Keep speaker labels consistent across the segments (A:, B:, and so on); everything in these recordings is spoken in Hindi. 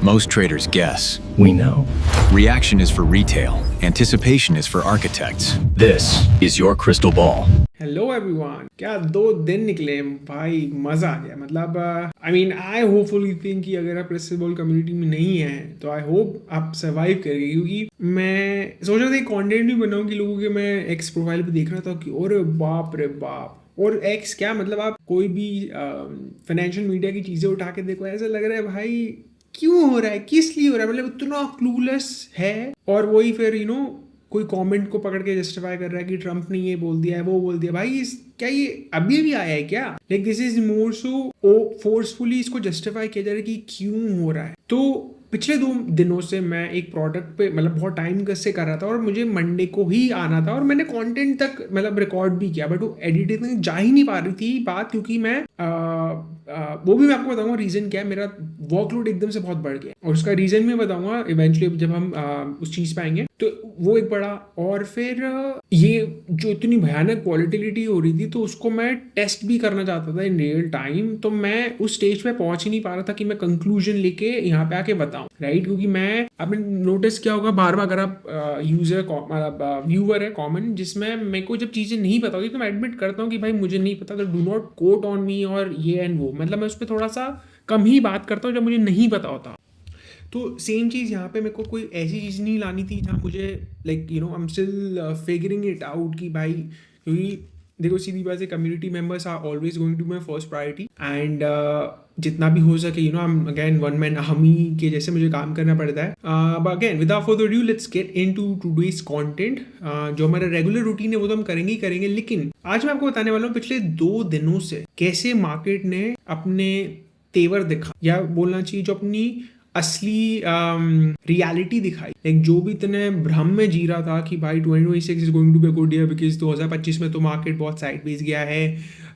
A: Most traders guess.
B: We know.
A: Reaction is for retail. Anticipation is for architects.
B: This is your crystal ball.
C: Hello everyone, क्या 2 दिन निकले भाई, मज़ा आ गया। मतलब आई होपफुली थिंक कि अगर आप क्रिस्टल बॉल कम्युनिटी में नहीं हैं तो आई होप आप सर्वाइव करेंगे, क्योंकि मैं सोच रहा था कंटेंट भी बनाऊं कि लोगों के मैं एक्स प्रोफाइल पे देख रहा था कि अरे बाप रे बाप, और एक्स क्या मतलब आप कोई भी फाइनेंशियल मीडिया की चीज़ें उठा के देखो, ऐसा लग रहा है भाई क्यों हो रहा है, किस लिए हो रहा है, मतलब इतना क्लूलेस है। और वही फिर कोई कमेंट को पकड़ के जस्टिफाई कर रहा है कि ट्रम्प ने ये बोल दिया है, वो बोल दिया। भाई क्या ये अभी भी आया है क्या? Like this is more so forcefully इसको जस्टिफाई किया जा रहा है कि क्यों हो रहा है। तो पिछले 2 दिनों से मैं एक प्रोडक्ट पे मतलब बहुत टाइम से कर रहा था और मुझे मंडे को ही आना था, और मैंने कंटेंट तक मतलब रिकॉर्ड भी किया, बट वो एडिटिंग में जा ही नहीं पा रही थी बात, क्योंकि मैं वो भी मैं आपको बताऊंगा रीज़न क्या है। मेरा वर्कलोड एकदम से बहुत बढ़ गया, और उसका रीज़न मैं बताऊंगा इवेंचुअली जब हम उस चीज़ पे आएंगे। तो वो एक बड़ा, और फिर ये जो इतनी भयानक वॉलेटिलिटी हो रही थी तो उसको मैं टेस्ट भी करना चाहता था इन रियल टाइम। तो मैं उस स्टेज पे पहुंच ही नहीं पा रहा था कि मैं कंक्लूजन लेके यहाँ पे आके बताऊं, राइट? क्योंकि मैं, आपने नोटिस किया होगा बार बार, अगर आप व्यूअर है कॉमन, जिसमें मेरे को जब चीज़ें नहीं पता होती तो मैं एडमिट करता हूँ कि भाई मुझे नहीं पता, तो do not quote on me और ये एंड वो, मतलब मैं उस पर थोड़ा सा कम ही बात करता हूँ जब मुझे नहीं पता होता। तो सेम चीज़ यहाँ पे मेरे को कोई ऐसी चीज़ नहीं लानी थी जहाँ मुझे like I am still figuring it out कि भाई, क्योंकि देखो सीधी बात है, community members are always going to my first priority, and जितना भी हो सके अगेन वन मैन आर्मी के जैसे मुझे काम करना पड़ता है। But again without further due let's get into today's content. जो हमारा रेगुलर रूटीन है वो तो हम करेंगे ही करेंगे, लेकिन आज मैं आपको बताने वाला हूँ पिछले 2 दिनों से कैसे मार्केट ने अपने तेवर दिखा, या बोलना चाहिए जो अपनी असली रियलिटी दिखाई। लाइक जो भी इतने भ्रम में जी रहा था कि भाई 2026 is going to be a good year, because 2025 में तो मार्केट बहुत साइड बेस गया है,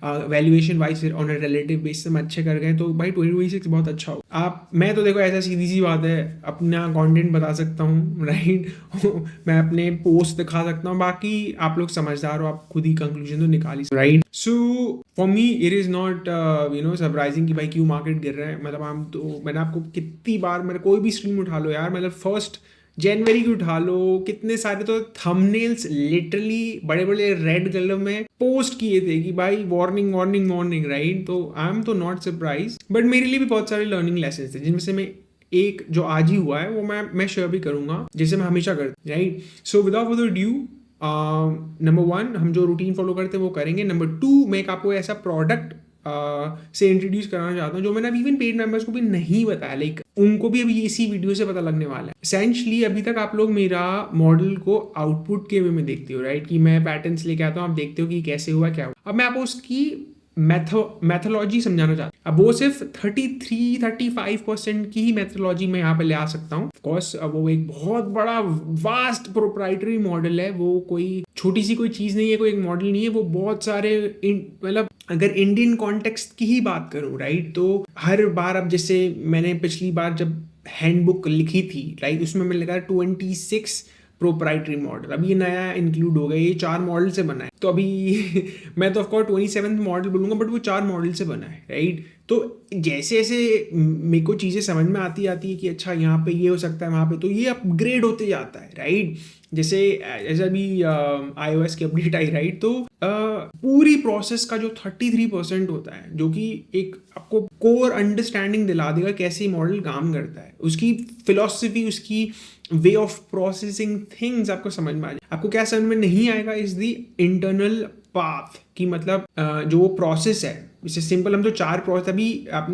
C: valuation wise on a relative base हम अच्छे कर गए, तो भाई 2026 बहुत अच्छा हो। मैं तो देखो ऐसा सीधी सी बात है, अपना कंटेंट बता सकता हूँ, राइट? मैं अपने पोस्ट दिखा सकता हूँ, बाकी आप लोग समझदार हो, आप खुद ही कंक्लूजन तो निकाली, right? So for me it is not surprising कि भाई क्यों मार्केट गिर रहा है। मतलब मैंने आपको कितनी बार, मेरे कोई भी स्ट्रीम उठा लो यार, मतलब 1 जनवरी की उठा लो, कितने सारे तो थंबनेल्स लिटरली बड़े बड़े रेड कलर में पोस्ट किए थे कि भाई वार्निंग वार्निंग वार्निंग, राइट? तो आई एम तो नॉट सरप्राइज, बट मेरे लिए भी बहुत सारे लर्निंग लेसन थे, जिनमें से मैं एक जो आज ही हुआ है वो मैं शेयर भी करूंगा, जैसे मैं हमेशा करता हूं, right? So without further due, number 1 हम जो रूटीन फॉलो करते हैं वो करेंगे। नंबर 2 मैं एक आपको ऐसा प्रोडक्ट से इंट्रोड्यूस कराना चाहता हूँ जो मैंने अभी इवन पेड मेंबर्स को भी नहीं बताया, लाइक उनको भी अभी इसी वीडियो से पता लगने वाला है। एसेंशली अभी तक आप लोग मेरा मॉडल को आउटपुट के वे में देखते हो, राइट? कि मैं पैटर्न्स लेके आता हूँ, आप देखते हो कि कैसे हुआ क्या हुआ। अब मैं आपको उसकी मैथोलॉजी समझाना चाहता हूँ। अब वो सिर्फ 33-35% की ही मैथोलॉजी में यहाँ पे ले आ सकता हूँ। ऑफकोर्स वो एक बहुत बड़ा वास्ट प्रोप्राइटरी मॉडल है, वो कोई छोटी सी कोई चीज़ नहीं है, कोई एक मॉडल नहीं है, वो बहुत सारे मतलब अगर इंडियन कॉन्टेक्स्ट की ही बात करूँ, राइट? तो हर बार, अब जैसे मैंने पिछली बार जब हैंडबुक लिखी थी, राइट, उसमें मैंने लिखा 26 प्रोप्राइटरी मॉडल। अब ये नया इंक्लूड हो गया, ये 4 मॉडल से बना है। तो अभी मैं तो ऑफकोर्स 27 मॉडल बोलूँगा, बट वो 4 मॉडल से बना है, राइट? तो जैसे जैसे मेरे को चीज़ें समझ में आती है कि अच्छा यहाँ पे ये हो सकता है, वहाँ पे, तो ये अपग्रेड होते जाता है, राइट? जैसे अभी iOS की अपडेट आई, राइट? तो पूरी प्रोसेस का जो 33% होता है, जो कि एक आपको कोर अंडरस्टैंडिंग दिला देगा कैसे मॉडल काम करता है, उसकी फिलॉसफी, उसकी वे ऑफ प्रोसेसिंग थिंग्स आपको समझ में आ जाए। आपको क्या समझ में नहीं आएगा इज द इंटरनल पाथ, की मतलब जो वो प्रोसेस है, इससे सिंपल हम तो 4 प्रोसेस, अभी आप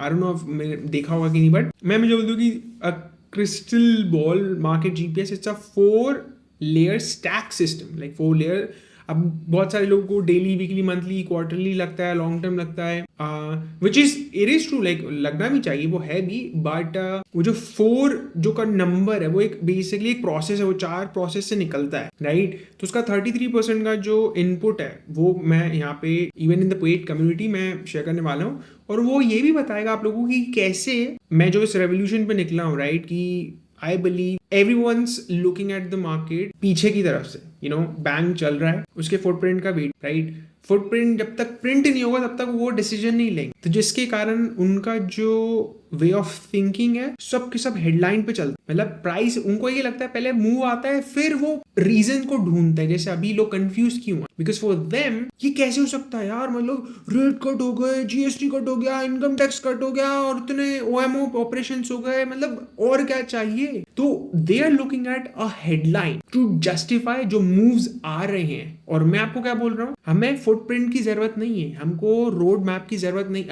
C: आई डोंट नो देखा होगा कि नहीं, बट मैं मुझे बोल दूँ कि crystal ball market GPS it's a 4 layer stack system, like 4 layer. अब बहुत सारे लोगों को डेली, वीकली, मंथली, क्वार्टरली लगता है, लॉन्ग टर्म लगता है, which is it is true, like लगना भी चाहिए, वो है भी, बट वो जो 4 जो का नंबर है वो एक बेसिकली एक प्रोसेस है, वो 4 प्रोसेस से निकलता है, राइट? तो उसका 33% का जो इनपुट है वो मैं यहाँ पे even in the paid community में शेयर करने वाला हूँ, और वो ये भी बताएगा आप लोगों की कैसे मैं जो इस रेवोल्यूशन पे निकला हूँ, राइट? कि I believe everyone's looking at the market पीछे की तरफ से, बैंक चल रहा है, उसके फुटप्रिंट का वेट, राइट? फुटप्रिंट जब तक प्रिंट नहीं होगा तब तक वो डिसीजन नहीं लेंगे, तो जिसके कारण उनका जो वे ऑफ थिंकिंग है सब के सब हेडलाइन पे चलता है। मतलब प्राइस उनको ये लगता है पहले मूव आता है फिर वो रीजन को ढूंढते हैं। जैसे अभी लोग कंफ्यूज क्यों है, बिकॉज फॉर देम ये कैसे हो सकता है यार, मतलब रेट कट हो गए, जीएसटी कट हो गया, इनकम टैक्स कट हो गया और इतने ओएमओ ऑपरेशन हो गए, मतलब और क्या चाहिए। तो they are looking at a headline to justify जो मूव्स आ रहे हैं। और मैं आपको क्या बोल रहा हूँ, हमें फुटप्रिंट की जरूरत नहीं है, हमको रोड मैप की जरूरत नहीं,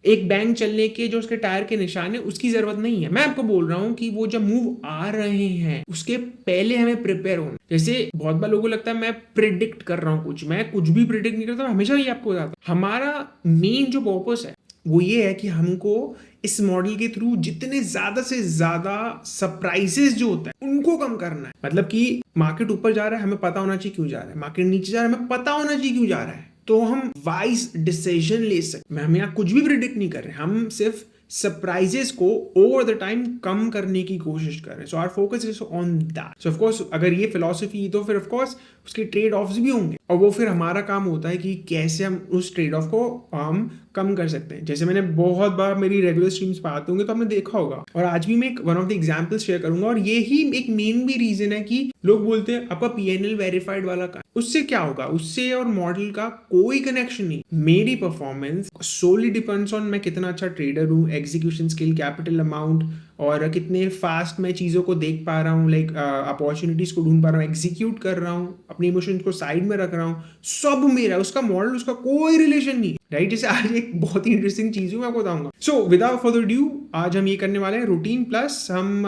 C: एक बैंक चलने के जो उसके टायर के निशान है उसकी जरूरत नहीं है। मैं आपको बोल रहा हूँ कि वो जब मूव आ रहे हैं उसके पहले हमें प्रिपेयर होना। जैसे बहुत बार लोगों को लगता है मैं प्रिडिक्ट कर रहा हूँ कुछ, मैं कुछ भी प्रिडिक्ट नहीं करता, हमेशा ये आपको बताता हूँ। हमारा मेन जो पर्पस है वो ये है कि हमको इस मॉडल के थ्रू जितने ज्यादा से ज्यादा सरप्राइजेस जो होता है उनको कम करना है। मतलब कि मार्केट ऊपर जा रहा है, हमें पता होना चाहिए क्यों जा रहा है, मार्केट नीचे जा रहा है, हमें पता होना चाहिए क्यों जा रहा है, तो हम वाइज डिसीजन ले सकते। हम यहाँ कुछ भी प्रिडिक्ट नहीं कर रहे, हम सिर्फ सरप्राइजेस को ओवर द टाइम कम करने की कोशिश कर रहे हैं। So our focus is on that. So of course अगर ये फिलॉसफी तो फिर ऑफ कोर्स उसके ट्रेड ऑफ्स भी होंगे, और वो फिर हमारा काम होता है कि कैसे हम उस ट्रेड ऑफ को हम कम कर सकते हैं। जैसे मैंने बहुत बार मेरी रेगुलर स्ट्रीम्स पे आते होंगे तो हमने देखा होगा, और आज भी मैं एक one of the examples share करूंगा। और ये ही एक मेन भी रीजन है कि लोग बोलते हैं आपका पीएनएल वेरीफाइड वाला का, उससे क्या होगा, उससे और मॉडल का कोई कनेक्शन नहीं। मेरी परफॉर्मेंस सोली डिपेंड्स ऑन मैं कितना अच्छा ट्रेडर हूँ, एग्जीक्यूशन स्किल, कैपिटल अमाउंट, और कितने फास्ट मैं चीज़ों को देख पा रहा हूँ, लाइक अपॉर्चुनिटीज को ढूंढ पा रहा हूँ, एग्जीक्यूट कर रहा हूँ, अपने इमोशंस को साइड में रख रहा हूँ, सब मेरा, उसका मॉडल उसका कोई रिलेशन नहीं, राइट। जैसे आज एक बहुत ही इंटरेस्टिंग चीज मैं आपको बताऊंगा। सो विदाउट फर्दर ड्यू आज हम ये करने वाले हैं रूटीन प्लस हम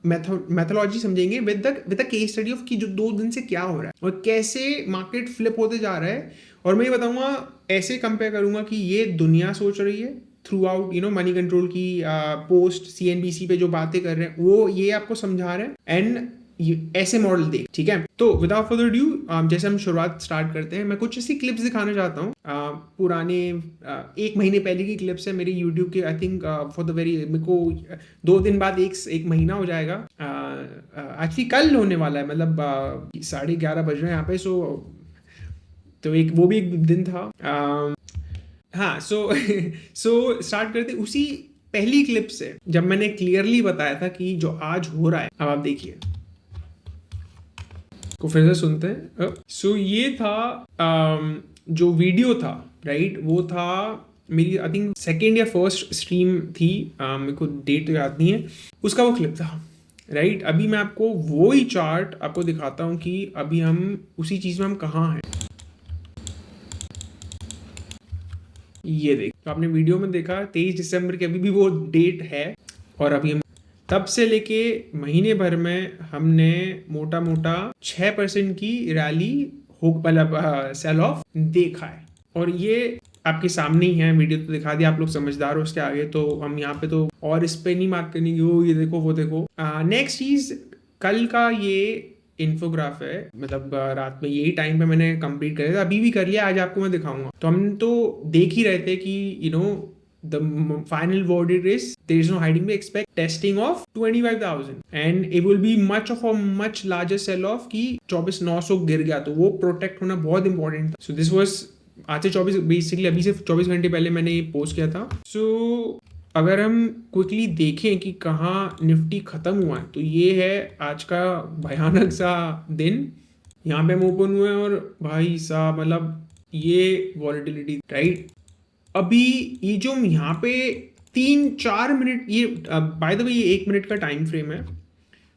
C: मेथोलॉजी समझेंगे with the case study of कि जो 2 दिन से क्या हो रहा है और कैसे मार्केट फ्लिप होते जा रहा है। और मैं ये बताऊंगा, ऐसे कंपेयर करूंगा कि ये दुनिया सोच रही है थ्रू आउट मनी कंट्रोल की पोस्ट सीएनबीसी पे जो बातें कर रहे हैं वो ये आपको समझा रहे हैं, एंड ऐसे मॉडल देख, ठीक है। तो विदाउट फर्दर ड्यू जैसे हम शुरुआत स्टार्ट करते हैं, मैं कुछ ऐसी क्लिप्स दिखाना चाहता हूँ, पुराने 1 महीने पहले की क्लिप्स है मेरी यूट्यूब के। I think for the very, मेरे को 2 दिन बाद एक महीना हो जाएगा, एक्चुअली कल होने वाला है, मतलब 11:30 बज रहे हैं यहाँ पे। सो तो एक वो भी एक दिन था। हाँ, सो स्टार्ट करते उसी पहली क्लिप से जब मैंने क्लियरली बताया था कि जो आज हो रहा है, अब आप देखिए को फिर से सुनते हैं। सो ये था जो वीडियो था, राइट, वो था मेरी आई थिंक सेकेंड या फर्स्ट स्ट्रीम थी, मेरे को डेट तो याद नहीं है, उसका वो क्लिप था, राइट। अभी मैं आपको वो ही चार्ट आपको दिखाता हूँ कि अभी हम उसी चीज में हम कहाँ हैं। ये देख, तो आपने वीडियो में देखा 23 दिसंबर की अभी भी वो डेट है, और अभी हम तब से लेके महीने भर में हमने मोटा मोटा 6% की रैली हो, मतलब सेल ऑफ देखा है। और ये आपके सामने ही है, वीडियो तो दिखा दिया, आप लोग समझदार हो। उसके आगे तो हम यहाँ पे तो और इस पे नहीं मार्क करनी, ये देखो वो देखो। नेक्स्ट चीज, कल का ये इन्फोग्राफ है, मतलब रात में यही टाइम पे मैंने कंप्लीट कर लिया, अभी भी कर लिया, आज आपको मैं दिखाऊंगा। तो हम तो देख ही रहे थे कि the final verdict is there is no hiding, we expect testing of 25,000 and it will be much larger sell off कि 24,900 गिर गया, तो वो प्रोटेक्ट होना बहुत इंपॉर्टेंट था। सो दिस वाज आज से 24 बेसिकली अभी से 24 घंटे पहले मैंने ये पोस्ट किया था। सो अगर हम क्विकली देखें कि कहाँ निफ्टी खत्म हुआ है, तो ये है आज का भयानक सा दिन। यहाँ पे हम ओपन हुए और भाई साहब, मतलब ये वॉलेटिलिटी, राइट। अभी ये जो यहाँ पे 3-4 मिनट, ये बाय द वे ये 1 मिनट का टाइम फ्रेम है,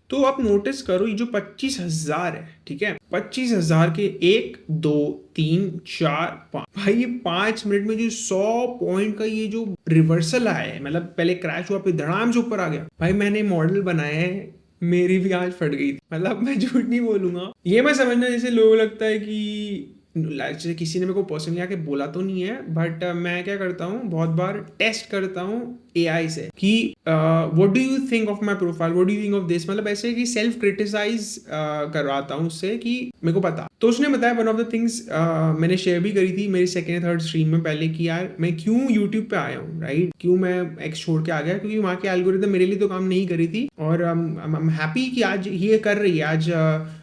C: तो आप नोटिस करो ये जो 25,000 है, ठीक है, 25,000 के 1 2 3 4 5, भाई ये 5 मिनट में जो 100 पॉइंट का ये जो रिवर्सल आया है, मतलब पहले क्रैश हुआ फिर धड़ाम से ऊपर आ गया। भाई मैंने मॉडल बनाया है, मेरी भी आज फट गई थी, मतलब मैं झूठ नहीं बोलूंगा। ये मैं समझना, जैसे लोगों को लगता है कि जैसे किसी ने मेरे को पर्सनली आके बोला तो नहीं है, बट मैं क्या करता हूँ, बहुत बार टेस्ट करता हूँ एआई से कि what do you think of my profile, what do you think of this, मतलब ऐसे कि सेल्फ क्रिटिसाइज करवाता हूँ उससे कि मेरे को पता। तो उसने बताया वन ऑफ द थिंग्स मैंने शेयर भी करी थी मेरी 2nd 3rd स्ट्रीम में पहले कि यार मैं क्यों यूट्यूब पे आया हूँ, राइट, क्यों मैं एक्स छोड़ के आ गया, क्योंकि वहाँ के एल्गोरिथम मेरे लिए तो काम नहीं करी थी। और आई एम हैप्पी कि आज ये कर रही है। आज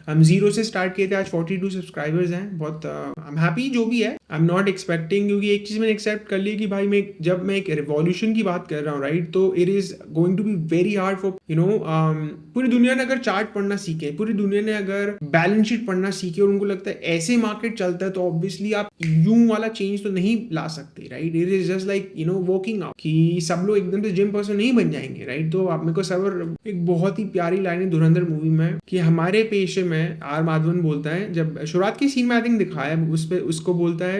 C: हम 0 से स्टार्ट किए थे, आज 42 सब्सक्राइबर्स हैं, बहुत आई एम हैप्पी जो भी है। आई एम नॉट एक्सपेक्टिंग, क्योंकि एक चीज़ मैंने एक्सेप्ट कर ली कि भाई जब मैं एक रिवॉल्यूशन की बात कर रहा हूँ, राइट, तो it is going to be very hard for पूरी दुनिया ने अगर चार्ट पढ़ना सीखे, पूरी दुनिया ने अगर बैलेंस शीट पढ़ना सीखे और उनको लगता है ऐसे मार्केट चलता है, तो ऑब्वियसली आप यूं वाला चेंज तो नहीं ला सकते, right. It is just like working out, कि सब लोग एकदम से जिम पर्सन नहीं बन जाएंगे, राइट। तो आप मेरे को सब एक बहुत ही प्यारी लाइन है धुरंधर मूवी में कि हमारे पेशे में, आर माधवन बोलता है, जब शुरुआत की सीन में आई थिंक दिखाया है उस पे, उसको बोलता है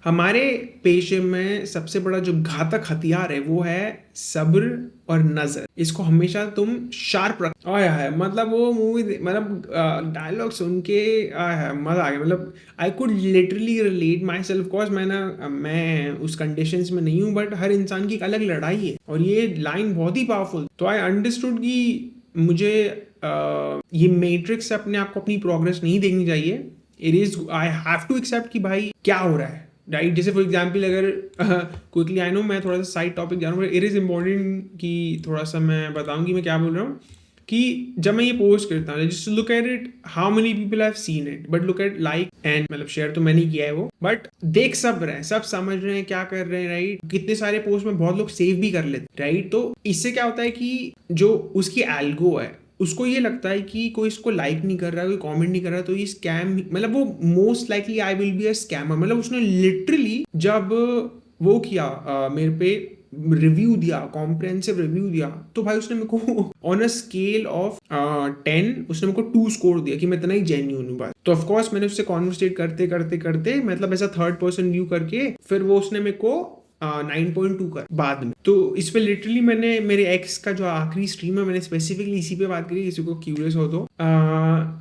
C: हमारे पेशे में सबसे बड़ा जो घातक हथियार है वो है सब्र और नजर, इसको हमेशा तुम शार्प रख। आया है मतलब वो मूवी, मतलब डायलॉग सुन के आया है, मजा आ गया। मतलब I could literally relate my self, course मैं उस कंडीशंस में नहीं हूँ, बट हर इंसान की एक अलग लड़ाई है, और ये लाइन बहुत ही पावरफुल। तो आई अंडरस्टूड कि मुझे ये मैट्रिक्स से अपने आप को अपनी प्रोग्रेस नहीं देखनी चाहिए। It is I have to accept कि भाई क्या हो रहा है, राइट। जैसे फॉर एग्जाम्पल अगर क्विकली, आई नो मैं थोड़ा सा साइड टॉपिक जा रहा हूँ, इट इज़ इम्पोर्टेंट कि थोड़ा सा मैं बताऊँ कि मैं क्या बोल रहा हूँ। कि जब मैं ये पोस्ट करता हूँ, just look at it, how many people have seen it, but look at like and, मतलब शेयर तो मैंने किया है वो, बट देख सब रहे हैं, सब समझ रहे हैं क्या कर रहे हैं, राइट। कितने सारे पोस्ट में बहुत लोग सेव भी कर लेते, राइट। तो इससे क्या होता है कि जो उसकी एल्गो है उसको ये लगता है कि कोई इसको लाइक नहीं कर रहा है, कोई कमेंट नहीं कर रहा है, तो ये स्कैम, मतलब वो most likely I will be a scammer. मतलब उसने लिटरली जब वो किया मेरे पे रिव्यू दिया, कॉम्प्रिहेंसिव रिव्यू दिया, तो भाई उसने मेरे को ऑन अ स्केल ऑफ 10 उसने मेरे को 2 स्कोर दिया कि मैं इतना ही जेन्युइन हूँ। तो ऑफ कोर्स मैंने उससे कॉन्वर्सेट करते करते करते, मतलब ऐसा थर्ड पर्सन व्यू करके, फिर वो उसने मेरे को 9.2 कर बाद में। तो इस पे लिटरली मैंने मेरे एक्स का जो आखिरी स्ट्रीम है, मैंने स्पेसिफिकली इसी पे बात करी, किसी को क्यूरियस हो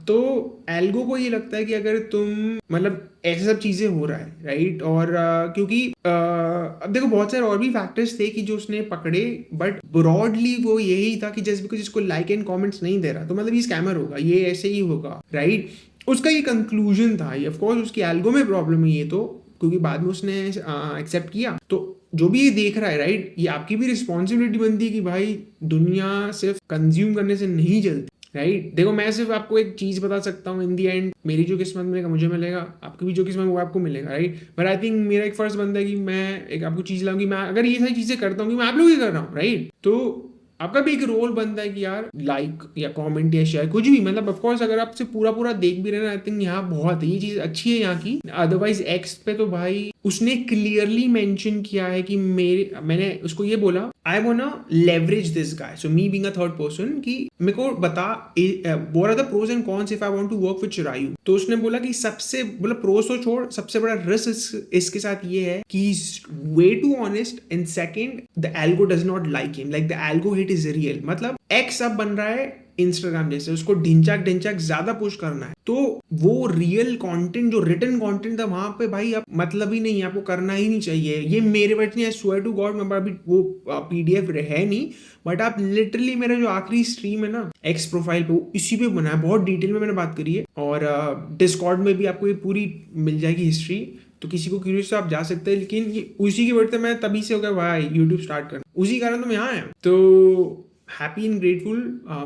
C: तो एल्गो को ये लगता है कि अगर तुम, मतलब ऐसे सब चीजें हो रहा है, राइट। और क्योंकि अब देखो बहुत सारे और भी फैक्टर्स थे कि जो उसने पकड़े, बट ब्रॉडली वो यही था कि जस्ट बिकॉज इसको लाइक एंड कमेंट्स नहीं दे रहा तो मतलब ये स्कैमर होगा, ये ऐसे ही होगा, राइट। उसका ये कंक्लूजन था। ये ऑफ कोर्स उसकी एल्गो में प्रॉब्लम है ये तो, क्योंकि बाद में उसने एक्सेप्ट किया। तो जो भी ये देख रहा है, राइट, ये आपकी भी रिस्पॉन्सिबिलिटी बनती है कि भाई दुनिया सिर्फ कंज्यूम करने से नहीं चलती, राइट। देखो मैं सिर्फ आपको एक चीज बता सकता हूँ, इन दी एंड मेरी जो किस्मत मिलेगा मुझे मिलेगा, आपकी भी जो किस्मत वो आपको मिलेगा, राइट। बट आई थिंक मेरा एक फर्ज बनता है कि मैं एक आपको चीज लाऊंगी, मैं अगर ये सारी चीजें करता हूँ कि मैं आप लोग ही कर रहा हूँ, राइट। तो आपका भी एक रोल बनता है कि यार लाइक या कमेंट या शेयर कुछ भी, मतलब ऑफ कोर्स अगर आपसे पूरा देख भी रहे ना, आई थिंक यहाँ बहुत ये चीज अच्छी है यहाँ की। अदरवाइज एक्स पे तो भाई उसने क्लियरली मेंशन किया है कि मैंने उसको ये बोला, I wanna leverage this guy, so me being a third person, कि मेरे को बता what are the pros and cons if I want to work with Chirayu. तो उसने बोला कि सबसे, मतलब प्रोज तो छोड़, सबसे बड़ा रिस्क इसके साथ ये है कि way too honest, and second the algo does not like him, like the algo hit is real. मतलब एक्स अब बन रहा है इंस्टाग्राम जैसे, उसको ढिंचाक ज्यादा पुश करना है, तो वो रियल कंटेंट, जो रिटन कंटेंट था वहां पे भाई अब मतलब ही नहीं, आपको करना ही नहीं चाहिए। ये मेरे वर्ड्स नहीं है, स्वेयर टू गॉड, मैं अभी वो पीडीएफ है नहीं, बट आप लिटरली मेरा जो आखिरी स्ट्रीम है ना एक्स प्रोफाइल पे, इसी पे बना है, बहुत डिटेल में मैंने बात करी है, और डिस्कॉर्ड में भी आपको ये पूरी मिल जाएगी हिस्ट्री, तो किसी को क्यूरियस तो आप जा सकते हैं। लेकिन ये उसी की वजह से मैं तभी से हो गया भाई यूट्यूब स्टार्ट करना, उसी कारण तो मैं यहाँ आया। तो happy and grateful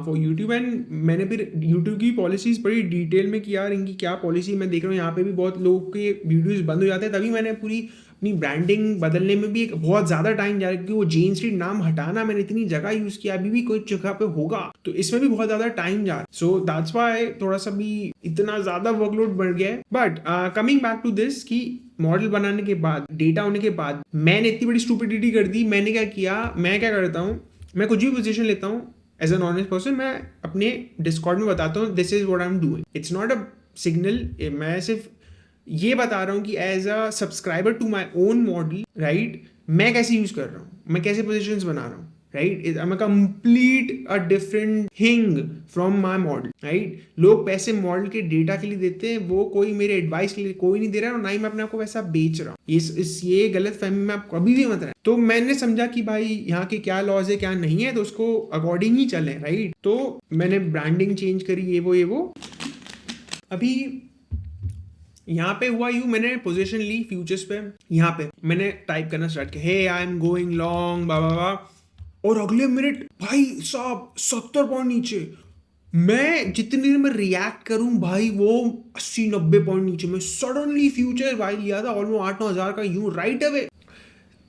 C: for YouTube. And मैंने फिर यूट्यूब की पॉलिसीज बड़ी डिटेल में किया, इनकी क्या पॉलिसी मैं देख रहा हूँ। यहाँ पे भी बहुत लोगों के वीडियोस बंद हो जाते हैं, तभी मैंने पूरी अपनी ब्रांडिंग बदलने में भी एक बहुत ज़्यादा टाइम जा रहा है, क्योंकि वो जेन स्ट्रीट नाम हटाना मैंने इतनी जगह यूज़ किया, अभी भी कोई जगह पे होगा तो इसमें भी बहुत ज़्यादा टाइम जा रहा है। सो दैट्स व्हाई थोड़ा सा भी इतना ज़्यादा वर्कलोड बढ़ गया है। But coming back to this, कि मॉडल बनाने के बाद, डेटा होने के बाद, मैंने इतनी बड़ी स्टूपिडिटी कर दी। मैंने क्या किया, मैं क्या करता हूँ, मैं कुछ भी पोजीशन लेता हूँ एज एन ऑनेस्ट पर्सन, मैं अपने डिस्कॉर्ड में बताता हूँ this is what I am doing, it's not a signal. मैं सिर्फ ये बता रहा हूँ कि as a subscriber to my own model, right, मैं कैसे यूज कर रहा हूँ, मैं कैसे पोजिशंस बना रहा हूँ, right. I am complete a different thing from my model, right. लोग पैसे मॉडल के डेटा के लिए देते हैं, वो कोई मेरे एडवाइस के लिए कोई नहीं दे रहा है, और ना ही मैं अपने आप को वैसा बेच रहा हूँ। ये गलत फहमी में आप कभी भी मत रहे। तो मैंने समझा कि भाई यहाँ के क्या लॉज है क्या नहीं है, तो उसको अकॉर्डिंग ही चले, राइट। तो मैंने ब्रांडिंग चेंज करी, ये वो अभी यहाँ पे हुआ यूँ, मैंने पोजीशन ली फ्यूचर्स पे, यहाँ पे मैंने टाइप करना स्टार्ट किया, हे आई एम गोइंग लॉन्ग बा, और अगले मिनट भाई साहब 70 पॉइंट नीचे, मैं जितनी देर में रिएक्ट करूं भाई वो 80-90 पॉइंट नीचे में सडनली फ्यूचर भाई लिया था ऑलमोस्ट 8-9 हज़ार का यूं राइट अवे।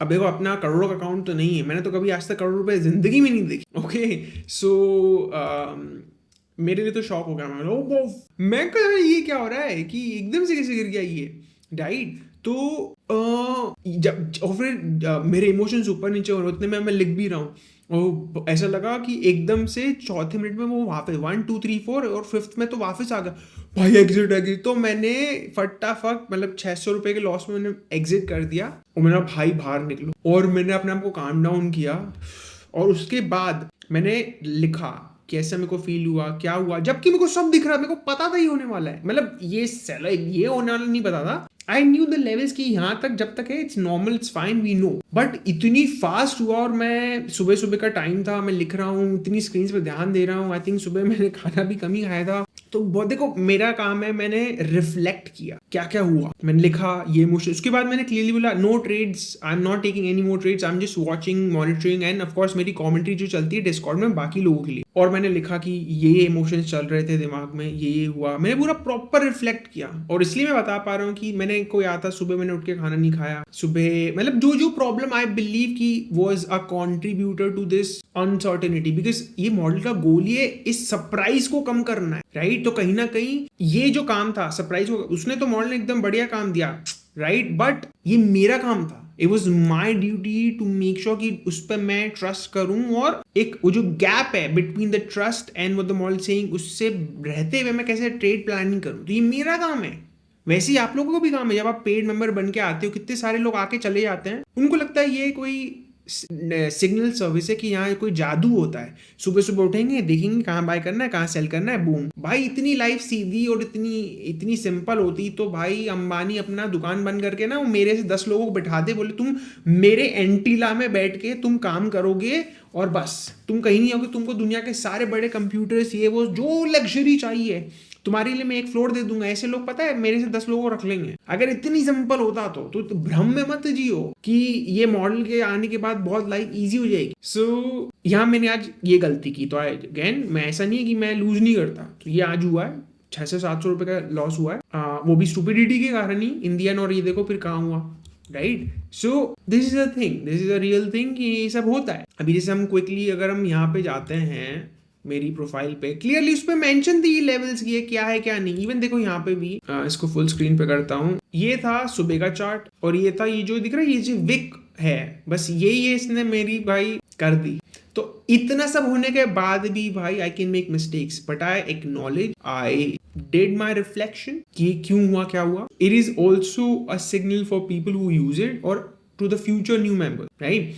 C: अब देखो अपना करोड़ों का अकाउंट तो नहीं है, मैंने तो कभी आज तक करोड़ रुपए जिंदगी में नहीं देखी। ओके सो मेरे लिए तो शॉक हो गया। मैं कह ये क्या हो रहा है कि एकदम से कैसे गिर गया ये, राइट। तो जब और फिर मेरे इमोशंस ऊपर नीचे हो रहे उतने में मैं लिख भी रहा हूँ और ऐसा लगा कि एकदम से चौथे मिनट में वो वापस 1 2 3 4 और फिफ्थ में तो वापस आ गया भाई एग्जिट। तो मैंने फटाफट मतलब 600 रुपए के लॉस में मैंने एग्जिट कर दिया और मेरा भाई बाहर निकलो और मैंने अपने आप को काम डाउन किया और उसके बाद मैंने लिखा कैसा मेरे को फील हुआ क्या हुआ, जबकि मेरे को सब दिख रहा, मेरे को पता था ये होने वाला है, मतलब ये होने वाला नहीं पता था। आई न्यू द लेवल्स की यहाँ तक जब तक है it's normal it's fine we know, but इतनी फास्ट हुआ और मैं सुबह सुबह का टाइम था, मैं लिख रहा हूँ इतनी स्क्रीन पे ध्यान दे रहा हूँ। आई थिंक सुबह मैंने खाना भी कम ही खाया था। तो बहुत देखो मेरा काम है मैंने रिफ्लेक्ट किया क्या क्या हुआ, मैंने लिखा ये इमोशन। उसके बाद मैंने क्लियरली बोला no trades, I am not taking any more trades, I am just watching monitoring and of course मेरी कमेंट्री जो चलती है डिस्कॉर्ड में बाकी लोगों के लिए। और मैंने लिखा कि ये इमोशंस चल रहे थे दिमाग में, ये हुआ, मैंने पूरा प्रॉपर रिफ्लेक्ट किया। और इसलिए मैं बता पा रहा हूँ कि मैंने कोई आता सुबह मैंने उठ के खाना नहीं खाया सुबह, मतलब जो जो प्रॉब्लम आई बिलीव की was a contributor to this uncertainty, because ये मॉडल का गोल ये इस सरप्राइज को कम करना है, राइट। तो कहीं ना कहीं ये जो काम था सरप्राइज को, उसने तो मॉडल ने एकदम बढ़िया काम दिया, राइट, बट ये मेरा काम था। It was my duty to make sure कि उस पर मैं ट्रस्ट करूं और एक वो जो गैप है between the trust and what the model saying उससे रहते हुए मैं कैसे ट्रेड प्लानिंग करूं, तो ये मेरा काम है। वैसे ही आप लोगों को भी काम है, जब आप पेड मेंबर बन के आते हो कितने सारे लोग आके चले जाते हैं, उनको लगता है ये कोई सिग्नल सर्विस है कि यहाँ कोई जादू होता है, सुबह सुबह उठेंगे देखेंगे कहाँ बाय करना है कहाँ सेल करना है, बूम। भाई इतनी लाइफ सीधी और इतनी सिंपल होती तो भाई अंबानी अपना दुकान बंद करके ना वो मेरे से 10 लोगों को बिठा दे, बोले तुम मेरे एंटीला में बैठ के तुम काम करोगे और बस तुम कहीं नहीं आओगे, तुमको दुनिया के सारे बड़े कंप्यूटर्स ये वो जो लग्जरी चाहिए तुम्हारे लिए मैं एक फ्लोर दे दूंगा। ऐसे लोग पता है मेरे से 10 लोगों को रख लेंगे। अगर इतनी सिंपल होता तो भ्रम में मत जियो कि ये मॉडल के आने के बाद बहुत लाइफ इजी हो जाएगी। सो यहाँ मैंने आज ये गलती की, तो अगेन मैं ऐसा नहीं है कि मैं लूज नहीं करता, तो ये आज हुआ है 600-700 रुपए का लॉस हुआ है, वो भी स्टूपिडिटी के कारण ही इन दी एंड। और ये देखो फिर कहाँ हुआ, right. So this is a thing, this is a real thing कि ये सब होता है। अभी जैसे हम क्विकली अगर हम यहाँ पे जाते हैं मेरी प्रोफाइल पे, क्लियरली उस पे मेंशन थी लेवल्स की क्या है क्या नहीं। इवन देखो यहाँ पे भी इसको फुल स्क्रीन पे करता हूँ, ये था सुबह का चार्ट और ये था ये जो दिख रहा है ये जो विक है, बस ये इसने मेरी भाई कर दी। तो इतना सब होने के बाद भी भाई I can make mistakes but I acknowledge, I did my reflection कि क्यों हुआ क्या हुआ। It is also a signal for people who use it और to the future new member, right.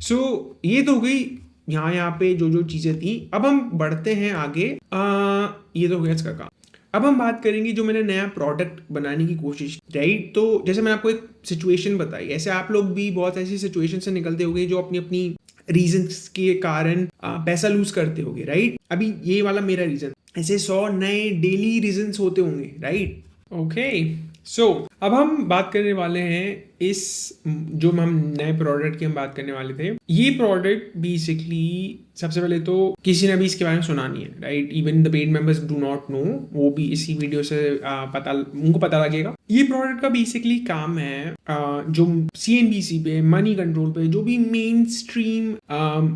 C: So ये तो हो गई यहाँ पे जो चीजें थी। अब हम बढ़ते हैं आगे, ये तो हो गया इसका काम। अब हम बात करेंगे जो मैंने नया प्रोडक्ट बनाने की कोशिश, राइट। तो जैसे मैंने आपको एक सिचुएशन बताई, ऐसे आप लोग भी बहुत ऐसी सिचुएशन से निकलते होंगे जो अपनी रीजंस के कारण पैसा लूज करते होंगे, राइट। अभी ये वाला मेरा रीजन, ऐसे 100 नए डेली रीजंस होते होंगे, राइट। ओके सो अब हम बात करने वाले हैं इस जो हम नए प्रोडक्ट की हम बात करने वाले थे। ये प्रोडक्ट बेसिकली सबसे पहले तो किसी ने भी इसके बारे में सुना नहीं है, right. Even the paid members do not no, वो भी इसी वीडियो से उनको पता लगेगा। ये प्रोडक्ट का बेसिकली काम है जो CNBC पे मनी कंट्रोल पे जो भी मेन स्ट्रीम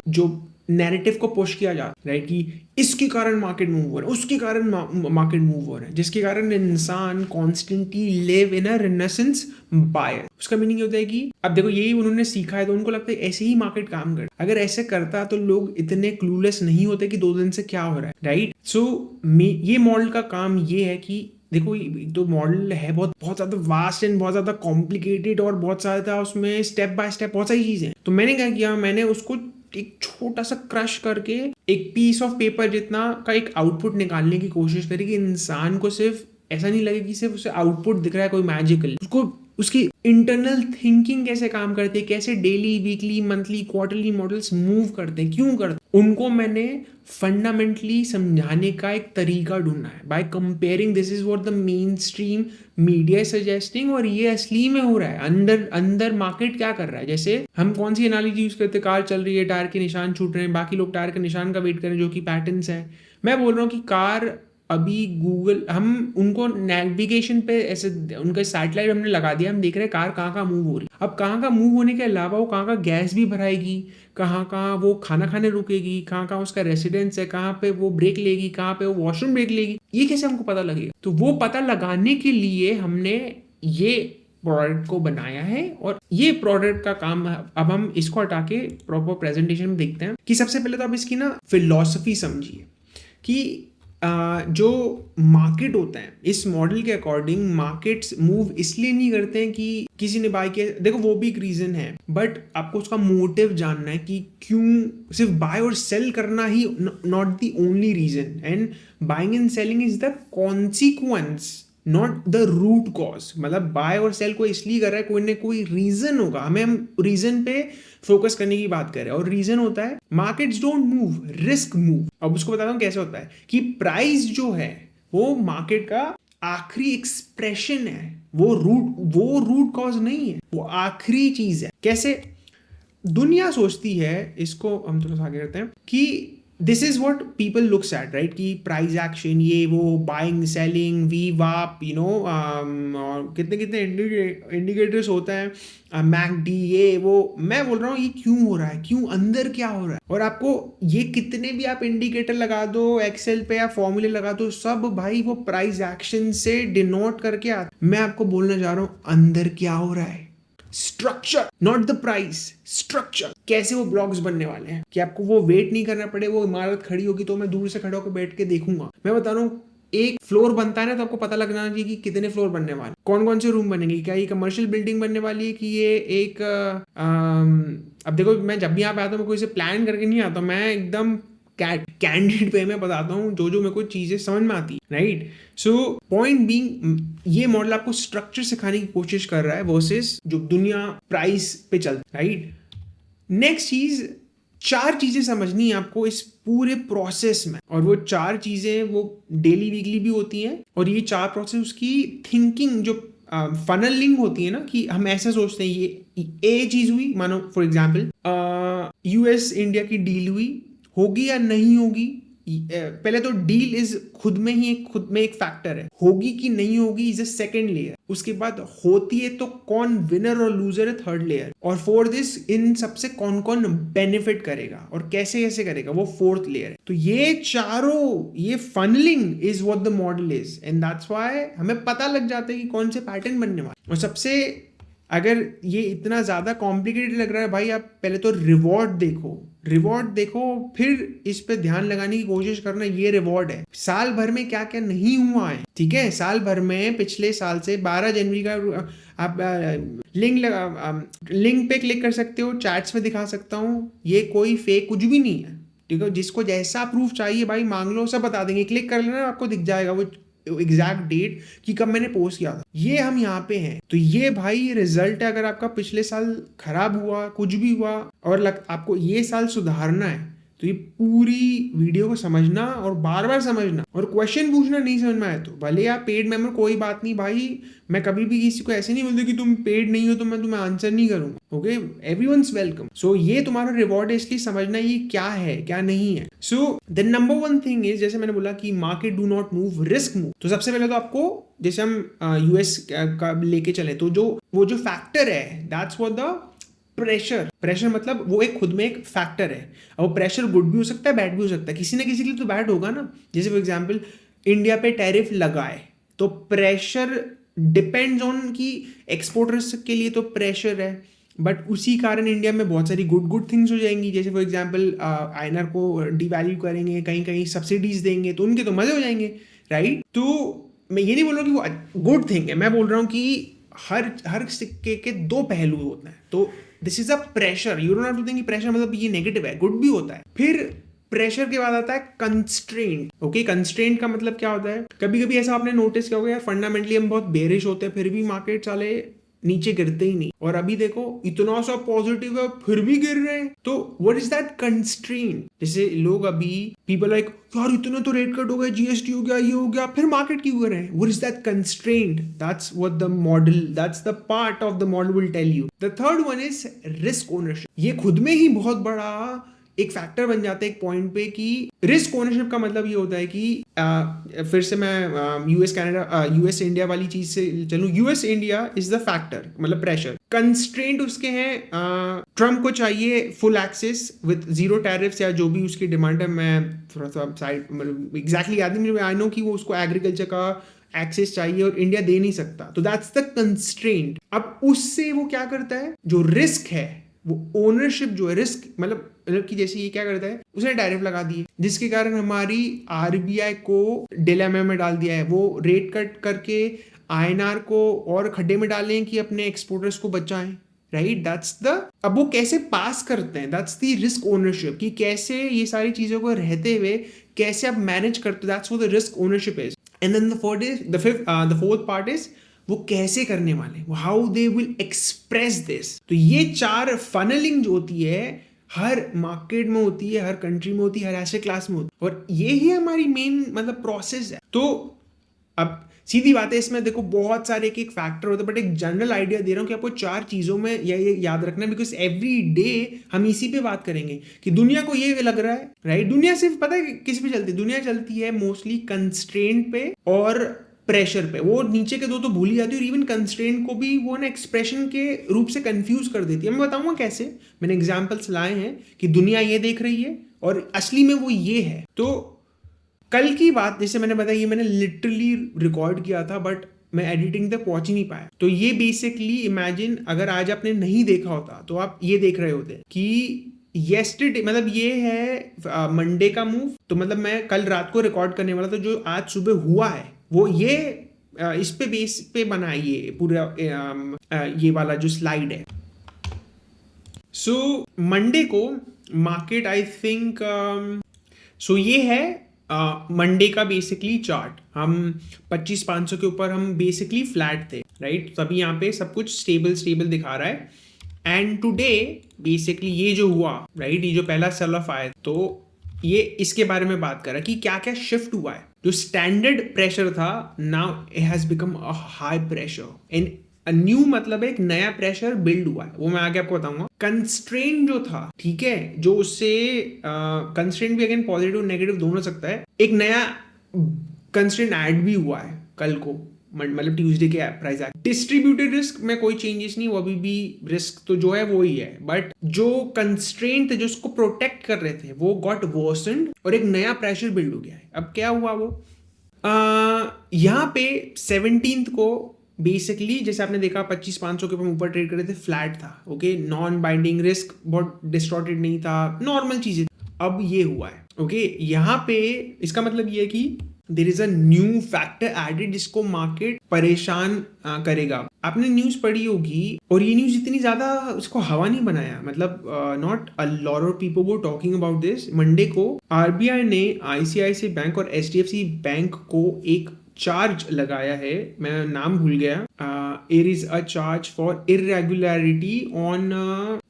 C: जो नैरेटिव को पुश किया जाता है, राइट, कि इसके कारण मार्केट मूव हो रहा है, उसके कारण मार्केट मूव हो रहा है, जिसके कारण इंसान constantly live in a renaissance bias. उसका मीनिंग होता है कि अब देखो यही उन्होंने सीखा है तो उनको लगता है ऐसे ही मार्केट काम करता है। अगर ऐसे करता तो लोग इतने क्लूलेस नहीं होते कि 2 दिन से क्या हो रहा है, राइट। सो ये मॉडल का काम ये है कि देखो तो मॉडल है बहुत ज्यादा वास्ट एंड बहुत ज्यादा कॉम्प्लिकेटेड और बहुत ज्यादा उसमें स्टेप बाय स्टेप बहुत सारी चीजें। तो मैंने क्या किया, मैंने उसको एक छोटा सा क्रश करके एक पीस ऑफ पेपर जितना का एक आउटपुट निकालने की कोशिश करी कि इंसान को सिर्फ ऐसा नहीं लगे कि सिर्फ उसे आउटपुट दिख रहा है कोई मैजिकल, उसको उसकी इंटरनल थिंकिंग कैसे काम करती है, कैसे daily, weekly, monthly, quarterly models move करते हैं, क्यों करते हैं, उनको मैंने फंडामेंटली समझाने का एक तरीका ढूंढना है by comparing this is what the main stream media suggesting, और ये असली में हो रहा है, अंदर अंदर मार्केट क्या कर रहा है। जैसे हम कौन सी एनालॉजी यूज करते हैं, कार चल रही है, टायर के निशान छूट रहे हैं, बाकी लोग टायर के निशान का वेट कर रहे हैं जो कि पैटर्न्स है। मैं बोल रहा हूँ कि कार अभी गूगल, हम उनको नेविगेशन पे ऐसे उनका सैटेलाइट हमने लगा दिया, हम देख रहे हैं कार कहाँ मूव हो रही है। अब कहाँ मूव होने के अलावा वो कहाँ गैस भी भराएगी, कहाँ वो खाना खाने रुकेगी, कहाँ उसका रेसिडेंस है, कहाँ पे वो ब्रेक लेगी, कहाँ पे वो वॉशरूम ब्रेक लेगी, ये कैसे हमको पता लगेगा। तो वो पता लगाने के लिए हमने ये प्रोडक्ट को बनाया है, और ये प्रोडक्ट का काम अब हम इसको हटा के प्रॉपर प्रेजेंटेशन में देखते हैं कि सबसे पहले तो आप इसकी ना फिलॉसफी समझिए कि जो मार्केट होता है, इस मॉडल के अकॉर्डिंग मार्केट्स मूव इसलिए नहीं करते हैं कि किसी ने बाय किया, देखो वो भी एक रीजन है, बट आपको उसका मोटिव जानना है कि क्यों सिर्फ बाय और सेल करना ही not the only reason, and buying and selling is the consequence not the root cause. मतलब बाय और सेल को इसलिए कर रहा है, कोई ना कोई रीजन होगा, हम रीजन पे फोकस करने की बात कर रहे हैं, और रीजन होता है markets don't move, risk move. अब उसको बताता हूँ कैसे होता है कि प्राइस जो है वो मार्केट का आखिरी एक्सप्रेशन है, वो रूट कॉज नहीं है, वो आखिरी चीज है। कैसे दुनिया सोचती है, इसको हम थोड़ा सा आगे करते हैं कि this is what people looks at, right, कि प्राइस एक्शन, ये वो, बाइंग, सेलिंग, वी वाप, यू नो, और कितने कितने इंडिकेटर्स होता है, मैकडी, ये वो। मैं बोल रहा हूँ ये क्यों हो रहा है, क्यों, अंदर क्या हो रहा है। और आपको ये कितने भी आप इंडिकेटर लगा दो एक्सेल पे या फॉर्मूले लगा दो, सब भाई वो प्राइस एक्शन से डिनोट करके आते। मैं आपको बोलना चाह रहा हूँ अंदर क्या हो रहा है, structure, not the price, structure. कैसे वो ब्लॉक्स बनने वाले हैं कि आपको वो वेट नहीं करना पड़े, वो इमारत खड़ी होगी तो मैं दूर से खड़ा होकर बैठ के देखूंगा। मैं बता रहा हूँ एक फ्लोर बनता है ना, तो आपको पता लग जाना चाहिए कि कितने फ्लोर बनने वाले, कौन से रूम बनेंगे, क्या ये कमर्शियल बिल्डिंग बनने वाली है कि ये एक अब देखो मैं जब भी यहाँ पे आता हूँ मैं कोई से प्लान करके नहीं आता, मैं एकदम कैंडिड वे में बताता हूँ जो मेरे को चीजें समझ में आती है, राइट। सो पॉइंट बीइंग, ये मॉडल आपको स्ट्रक्चर सिखाने की कोशिश कर रहा है वर्सेस जो दुनिया प्राइस पे चल, राइट। नेक्स्ट चीज, 4 चीजें समझनी है आपको इस पूरे प्रोसेस में, और वो 4 चीजें वो डेली वीकली भी होती हैं, और ये 4 प्रोसेस उसकी थिंकिंग जो फनलिंग होती है ना, कि हम ऐसा सोचते हैं ये चीज हुई, मानो फॉर एग्जाम्पल यूएस इंडिया की डील हुई, होगी या नहीं होगी। पहले तो डील इज खुद में एक फैक्टर है, होगी कि नहीं होगी इज अ सेकंड लेयर, उसके बाद होती है तो कौन विनर और लूजर है, थर्ड लेयर, और फॉर दिस इन सबसे कौन कौन बेनिफिट करेगा और कैसे कैसे करेगा, वो फोर्थ लेयर है। तो ये चारों, ये funnelling is what the model is, and that's why हमें पता लग जाता है कि कौन से पैटर्न बनने वाले। और सबसे, अगर ये इतना ज्यादा कॉम्प्लिकेटेड लग रहा है भाई, आप पहले तो रिवॉर्ड देखो, फिर इस पे ध्यान लगाने की कोशिश करना। ये रिवॉर्ड है, साल भर में क्या क्या नहीं हुआ है, ठीक है। साल भर में पिछले साल से 12 जनवरी का आप लिंक पे क्लिक कर सकते हो, चैट्स में दिखा सकता हूँ, ये कोई फेक कुछ भी नहीं है, ठीक है। जिसको जैसा प्रूफ चाहिए भाई मांग लो, सब बता देंगे, क्लिक कर लेना, आपको दिख जाएगा वो एग्जैक्ट डेट कि कब मैंने पोस्ट किया था। ये हम यहाँ पे हैं, तो ये भाई रिजल्ट है। अगर आपका पिछले साल खराब हुआ, कुछ भी हुआ, और आपको ये साल सुधारना है, तो ये पूरी वीडियो को समझना और बार बार समझना, और क्वेश्चन पूछना नहीं समझ में आए तो भले आप पेड मेंबर, कोई बात नहीं भाई, मैं कभी भी किसी को ऐसे नहीं बोलता कि तुम पेड नहीं हो तो मैं तुम्हें आंसर नहीं करूंगा, ओके, एवरीवनस वेलकम। सो ये तुम्हारा रिवॉर्ड है, इसलिए समझना ये क्या है क्या नहीं है। So the number 1 thing is, जैसे मैंने बोला कि market do not move, risk move. तो सबसे पहले तो आपको, जैसे हम यूएस का लेके चले, तो वो जो फैक्टर है, दैट्स व्हाट द प्रेशर मतलब वो एक खुद में एक फैक्टर है। अब वो प्रेशर गुड भी हो सकता है, बैड भी हो सकता है, किसी ना किसी के लिए तो बैड होगा ना। जैसे फॉर एग्जांपल इंडिया पे टैरिफ लगाए तो प्रेशर डिपेंड्स ऑन कि एक्सपोर्टर्स के लिए तो प्रेशर है, बट उसी कारण इंडिया में बहुत सारी गुड थिंग्स हो जाएंगी। जैसे फॉर एग्जांपल आईएनआर को डिवैल्यू करेंगे, कहीं कहीं सब्सिडीज देंगे, तो उनके तो मजे हो जाएंगे, राइट। तो मैं ये नहीं बोल रहा हूँ कि वो गुड थिंग है, मैं बोल रहा हूँ कि हर सिक्के के 2 पहलू होते हैं। तो this is a pressure, you don't have to think pressure मतलब ये नेगेटिव है, गुड भी होता है। फिर प्रेशर के बाद आता है कंस्ट्रेंट। ओके, कंस्ट्रेंट का मतलब क्या होता है, कभी कभी ऐसा आपने नोटिस किया होगा यार, फंडामेंटली हम बहुत बेरिश होते हैं, फिर भी मार्केट साले नीचे गिरते ही नहीं, और अभी देखो इतना सा पॉजिटिव है फिर भी गिर रहे हैं। तो व्हाट इज दैट कंस्ट्रेंट? जैसे लोग अभी पीपल लाइक यार इतना तो रेट कट हो गया, जीएसटी हो गया, ये हो गया, फिर मार्केट क्यों गिर रहे हैं? What is that constraint? That's what the model, that's the part of the model will tell you. The third one is risk ownership. ये खुद में ही बहुत बड़ा एक फैक्टर बन जाता है एक पॉइंट पे कि रिस्क ओनरशिप का मतलब ये होता है कि फिर से मैं यूएस कनाडा यूएस इंडिया वाली चीज से चलूं। US India is the factor, मतलब प्रेशर। कंस्ट्रेंट उसके हैं, ट्रम्प को चाहिए full access with zero tariffs या जो भी उसकी डिमांड है। मैं थोड़ा सा साइड मतलब एग्जैक्टली याद नहीं मुझे, आई नो कि वो उसको एग्रीकल्चर का एक्सेस चाहिए और इंडिया दे नहीं सकता, तो दैट्स द कंस्ट्रेंट। अब उससे वो क्या करता है, जो रिस्क है वो ओनरशिप जो है, रिस्क मतलब कि जैसे ये क्या करता है, उसने टैरिफ लगा दिए जिसके कारण हमारी आरबीआई को डिलेमा में डाल दिया है। वो रेट कट करके आईएनआर को और खड्डे में डालें कि अपने एक्सपोर्टर्स को बचाएं, राइट? दैट्स द, अब वो कैसे पास करते हैं, दैट्स द रिस्क ओनरशिप, कि कैसे ये सारी चीजों को रहते हुए कैसे आप मैनेज करते हो, that's what the risk ownership is. And then the fourth part is वो कैसे करने वाले, how they will express this. तो ये चार फनलिंग जो होती है हर मार्केट में होती है, हर कंट्री में होती है, हर एसेट क्लास में होती है, और ये ही हमारी मेन मतलब प्रोसेस है। तो अब सीधी बात है, इसमें देखो बहुत सारे एक फैक्टर होते हैं, बट एक जनरल आइडिया दे रहा हूँ कि आपको चार चीजों में ये याद रखना है, बिकॉज एवरी डे हम इसी पे बात करेंगे कि दुनिया को ये लग रहा है, राइट? दुनिया सिर्फ पता है किस पे चलती है? दुनिया चलती है मोस्टली कंस्ट्रेंट पे और प्रेशर पे। वो नीचे के दो तो भूल ही जाती है, और इवन कंस्ट्रेंट को भी वो ना एक्सप्रेशन के रूप से कंफ्यूज कर देती है। मैं बताऊंगा कैसे, मैंने एग्जांपल्स लाए हैं कि दुनिया ये देख रही है और असली में वो ये है। तो कल की बात जैसे मैंने बताया, ये मैंने लिटरली रिकॉर्ड किया था बट मैं एडिटिंग तक पहुंच ही नहीं पाया। तो ये बेसिकली इमेजिन अगर आज आपने नहीं देखा होता तो आप ये देख रहे होते कि येस्टरडे, मतलब ये है मंडे का मूव। तो मतलब मैं कल रात को रिकॉर्ड करने वाला था, जो आज सुबह हुआ है वो ये इस पे बेस पे बना है ये पूरा ये वाला जो स्लाइड है। सो मंडे को मार्केट आई थिंक सो ये है मंडे का बेसिकली चार्ट। हम 25,500 के ऊपर हम बेसिकली फ्लैट थे, राइट? तभी यहाँ पे सब कुछ स्टेबल दिखा रहा है। एंड टुडे बेसिकली ये जो हुआ, राइट, ये जो पहला सेल ऑफ आया, तो ये इसके बारे में बात कर रहा है कि क्या क्या शिफ्ट हुआ है। जो स्टैंडर्ड प्रेशर था now it has become a high pressure, and a new मतलब एक नया प्रेशर बिल्ड हुआ है, वो मैं आगे आपको बताऊंगा। कंस्ट्रेंट जो था, ठीक है, जो उससे कंस्ट्रेंट भी अगेन पॉजिटिव नेगेटिव दोनों हो सकता है, एक नया कंस्ट्रेंट ऐड भी हुआ है कल को, मतलब ट्यूसडे के प्राइस एक्ट। डिस्ट्रीब्यूटेड रिस्क में कोई चेंजेस नहीं, वो अभी भी रिस्क तो जो है वो ही है, बट जो कंस्ट्रेंट थे जो उसको प्रोटेक्ट कर रहे थे वो गॉट वर्सन्ड और एक नया प्रेशर बिल्ड हो गया है। अब क्या हुआ, वो यहाँ पे 17th को बेसिकली जैसे आपने देखा 25,500 के ऊपर ट्रेड करे थे, फ्लैट था, ओके, नॉन बाइंडिंग रिस्क बहुत डिस्टॉर्टेड नहीं था, नॉर्मल चीजें। अब ये हुआ है, ओके, यहाँ पे इसका मतलब ये है कि there is a new factor added जिसको मार्केट परेशान करेगा। आपने न्यूज पढ़ी होगी, और ये न्यूज इतनी ज्यादा उसको हवा नहीं बनाया, मतलब not a lot of people were talking about this. Monday को आरबीआई ने आईसीआईसीआई बैंक और एचडीएफसी बैंक को एक चार्ज लगाया है, मैं नाम भूल गया। It is a charge for irregularity on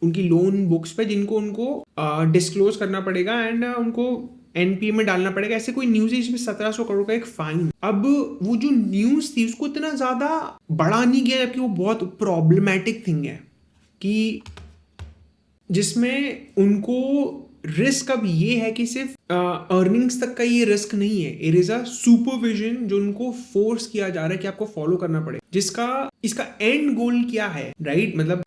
C: उनकी लोन बुक्स पे, जिनको उनको डिस्क्लोज करना पड़ेगा एंड उनको एनपीए में डालना पड़ेगा। ऐसे कोई न्यूज है जिसमें 1700 करोड़ का एक फाइन। अब वो जो न्यूज थी उसको इतना ज्यादा बढ़ा नहीं गया, जबकि वो बहुत प्रॉब्लमैटिक थिंग है कि जिसमें उनको रिस्क अब ये है कि सिर्फ अर्निंग्स तक का ये रिस्क नहीं है, इट इज अ सुपरविजन जो उनको फोर्स किया जा रहा है कि आपको फॉलो करना पड़े, जिसका इसका एंड गोल क्या है, राइट? मतलब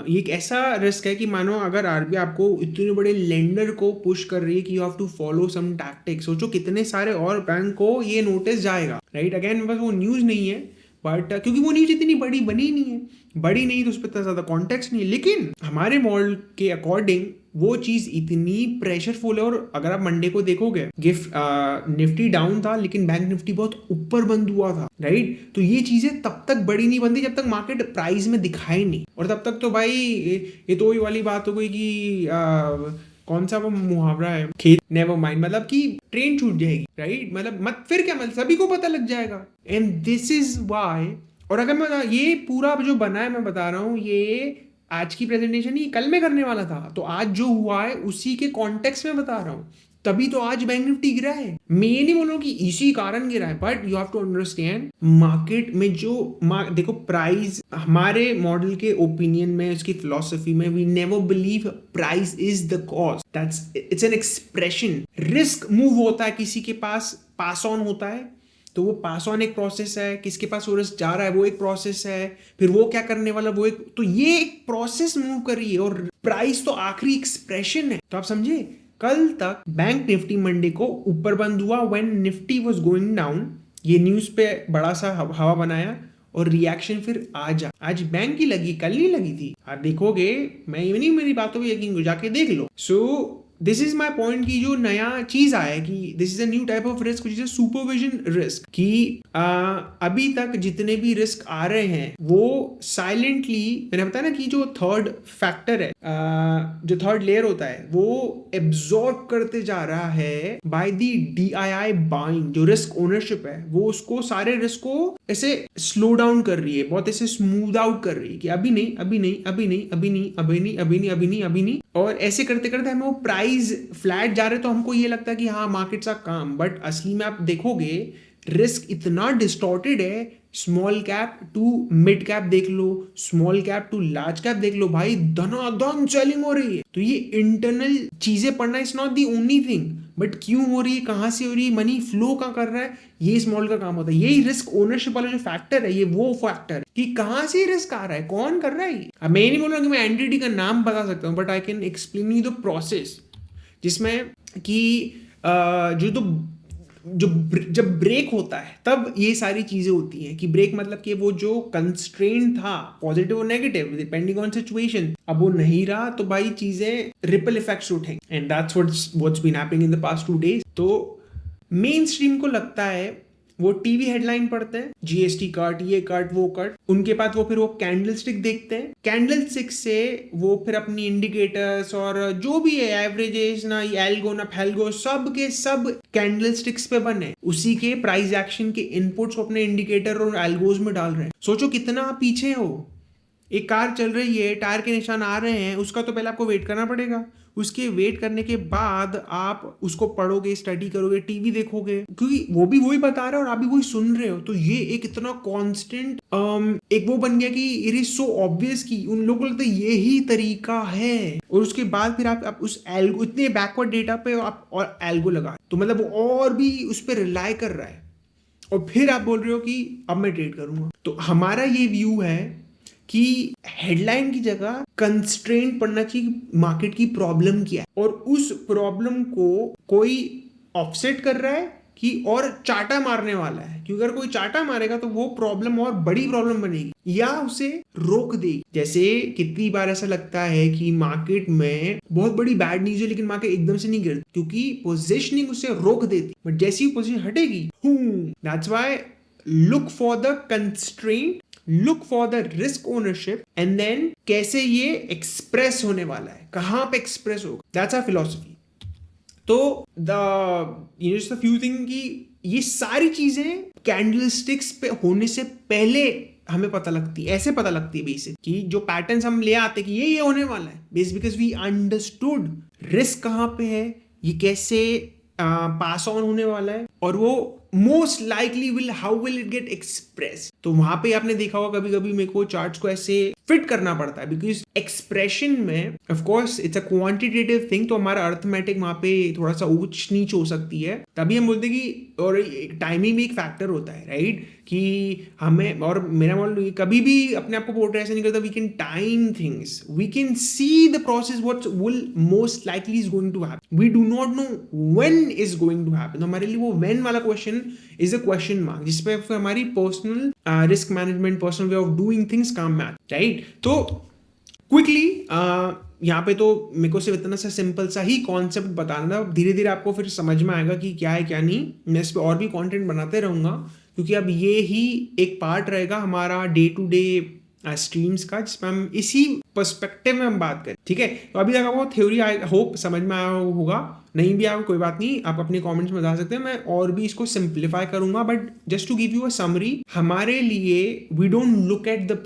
C: ये एक ऐसा रिस्क है कि मानो अगर आरबीआई आपको इतने बड़े लेंडर को पुश कर रही है कि you have to follow some tactics, सोचो कितने सारे और बैंक को ये नोटिस जाएगा, राइट? अगेन बस वो न्यूज नहीं है, बट क्योंकि वो न्यूज इतनी बड़ी नहीं तो उस पर इतना ज्यादा कॉन्टेक्स्ट नहीं है, लेकिन हमारे मॉडल के अकॉर्डिंग वो चीज इतनी प्रेशरफुल है। और अगर आप मंडे को देखोगे, निफ्टी डाउन था लेकिन बैंक निफ्टी बहुत ऊपर बंद हुआ था, राइट? तो ये चीजें तब तक बड़ी नहीं बनती जब तक मार्केट प्राइस में दिखाई नहीं, और तब तक तो भाई ये तो वही वाली बात हो गई कि कौन सा वो मुहावरा है, खेत नेवर माइंड, मतलब कि ट्रेन छूट जाएगी, राइट? मतलब मत फिर क्या, मतलब सभी को पता लग जाएगा। एंड दिस इज व्हाई और अगर मैं ये पूरा जो बना है मैं बता रहा हूँ, ये आज की प्रेजेंटेशन ही कल में करने वाला था, तो आज जो हुआ है उसी के कॉन्टेक्स्ट में बता रहा हूँ, तभी तो आज बैंक निफ्टी गिरा है। मैं ये नहीं बोल रहा हूँ कि इसी कारण गिरा है, but you have to understand market में जो देखो प्राइस, हमारे मॉडल के ओपिनियन में, उसकी फिलॉसफी में, we never believe price is the cause, that's it's an expression. Risk move होता है, किसी के पास ऑन होता है, तो वो पास ऑन एक प्रोसेस है, किसके पास वो रिस्क जा रहा है वो एक प्रोसेस है, फिर वो क्या करने वाला वो एक, तो ये एक प्रोसेस मूव कर रही है और प्राइस तो आखिरी एक्सप्रेशन है। तो आप समझे, कल तक बैंक निफ्टी मंडे को ऊपर बंद हुआ when Nifty was going down, ये न्यूज़ पे बड़ा सा हवा बनाया और रिएक्शन फिर आज बैंक की लगी, कल नहीं लगी थी। आप देखोगे, मैं ये नहीं, मेरी बातों पे यकीन, जाके देख लो। So this is my point की जो नया चीज आया है कि this is a new type of risk which is supervision risk, कि अभी तक जितने भी रिस्क आ रहे हैं वो साइलेंटली, मैंने बताया ना कि जो थर्ड फैक्टर है, जो थर्ड लेयर होता है, वो एब्जॉर्ब करते जा रहा है बाय द DII बाइंग, जो रिस्क ओनरशिप है वो उसको, सारे रिस्क को ऐसे स्लो डाउन कर रही है, बहुत ऐसे स्मूथ आउट कर रही है कि अभी नहीं, अभी नहीं, अभी नहीं, अभी नहीं, अभी नहीं, अभी नहीं, अभी नहीं, अभी नहीं, और ऐसे करते करते हमें वो प्राइस फ्लैट जा रहे, तो हमको ये लगता है कि हाँ मार्केट्स आर काम, बट असली में आप देखोगे रिस्क इतना डिस्टॉर्टेड है। Small cap to mid cap देख लो, small cap to large cap देख लो, भाई धनाधन सेलिंग हो रही है। तो ये इंटरनल चीजें पढ़ना is not the only thing, but क्यों हो रही है, कहां से हो रही है, मनी फ्लो कहां कर रहा है, ये स्मॉल का काम होता है। यही रिस्क ओनरशिप वाला जो फैक्टर है, ये वो फैक्टर है कि कहां से रिस्क आ रहा है, कौन कर रहा है। अब मैं नहीं बोल रहा कि मैं एंटिटी का नाम बता सकता हूं, but I can explain you the process, जिसमें कि जब ब्रेक होता है तब ये सारी चीजें होती हैं। कि ब्रेक मतलब कि वो जो कंस्ट्रेंट था, पॉजिटिव और नेगेटिव डिपेंडिंग ऑन सिचुएशन, अब वो नहीं रहा, तो भाई चीजें रिपल इफेक्ट्स उठेंगे, and that's what's been happening in the past 2 days। तो मेन स्ट्रीम को लगता है, वो टीवी हेडलाइन पढ़ते हैं, GST कट, ये कट, वो कट, उनके बाद वो फिर वो कैंडल स्टिक देखते हैं, कैंडल स्टिक से वो फिर अपनी इंडिकेटर्स और जो भी है एवरेजेस ना, एल्गो ना फेल्गो, सब के सब कैंडल स्टिक्स पे बने, उसी के प्राइस एक्शन के इनपुट्स को अपने इंडिकेटर और एल्गोज में डाल रहे हैं। सोचो कितना आप पीछे हो, एक कार चल रही है, टायर के निशान आ रहे हैं, उसका तो पहले आपको वेट करना पड़ेगा, उसके वेट करने के बाद आप उसको पढ़ोगे, स्टडी करोगे, टीवी देखोगे, क्योंकि वो भी वही बता रहा है और आप भी वही सुन रहे हो। तो ये एक इतना कांस्टेंट एक वो बन गया कि इट इज सो ऑब्वियस कि उन लोगों को लगता है यही तरीका है, और उसके बाद फिर आप उस एल्गो, इतने बैकवर्ड डेटा पे आप और एल्गो लगा, तो मतलब वो और भी उस पर रिलाई कर रहा है, और फिर आप बोल रहे हो कि अब मैं ट्रेड करूंगा। तो हमारा ये व्यू है कि हेडलाइन की जगह कंस्ट्रेंट पढ़ना चाहिए, मार्केट की प्रॉब्लम क्या है, और उस प्रॉब्लम को कोई ऑफसेट कर रहा है कि और चाटा मारने वाला है, क्योंकि अगर कोई चाटा मारेगा तो वो प्रॉब्लम और बड़ी प्रॉब्लम बनेगी या उसे रोक देगी। जैसे कितनी बार ऐसा लगता है कि मार्केट में बहुत बड़ी बैड न्यूज है लेकिन मार्केट एकदम से नहीं गिरती, क्योंकि पोजीशनिंग उसे रोक देती, बट जैसी ही पोजीशन हटेगी, that's why look for the constraint, look for the risk ownership, and then कैसे ये एक्सप्रेस होने वाला है, कहां पे एक्सप्रेस होगा, दैट्स आवर फिलॉसफी। तो द फ्यू थिंग की ये सारी चीजें कैंडलस्टिक्स पे होने से पहले हमें पता लगती है, ऐसे पता लगती है बेसिक, कि जो पैटर्न्स हम ले आते कि ये होने वाला है, base because we understood risk कहां पे है, ये कैसे पास ऑन होने वाला है, और वो most likely will how will it get express. तो वहां पे आपने देखा होगा कभी कभी मेरे को चार्ट्स को ऐसे फिट करना पड़ता है, बिकॉज एक्सप्रेशन में of course it's a quantitative thing, तो हमारा अर्थमेटिक वहां पे थोड़ा सा ऊंच नीच हो सकती है, तभी हम बोलते हैं कि, और टाइमिंग भी एक फैक्टर होता है, राइट, कि हमें, और मेरा मॉडल कभी भी अपने आप को पोर्ट्रे ऐसे नहीं करता, we can time things, we can see the process what will most likely is going to happen, we do not know when is going to happen. तो हमारे लिए वो व्हेन वाला question is a question mark, जिसपे हमारी personal risk management, personal way of doing things काम में, राइट। तो क्विकली यहाँ पे तो मेरे को सिर्फ इतना सा सिंपल सा ही कॉन्सेप्ट बताना था, धीरे धीरे आपको फिर समझ में आएगा कि क्या है क्या नहीं। मैं इस पर और भी कंटेंट बनाते रहूँगा, क्योंकि अब ये ही एक पार्ट रहेगा हमारा डे टू डे स्ट्रीम्स का, जिसमें हम इसी पर्सपेक्टिव में हम बात करें, ठीक है। तो अभी तक आपको थ्योरी आई होप समझ में आया होगा, नहीं भी आया कोई बात नहीं, आप अपने कमेंट्स में बता सकते हैं, मैं और भी इसको सिंप्लीफाई करूंगा। But just to give you a summary, हमारे लिए we don't look at the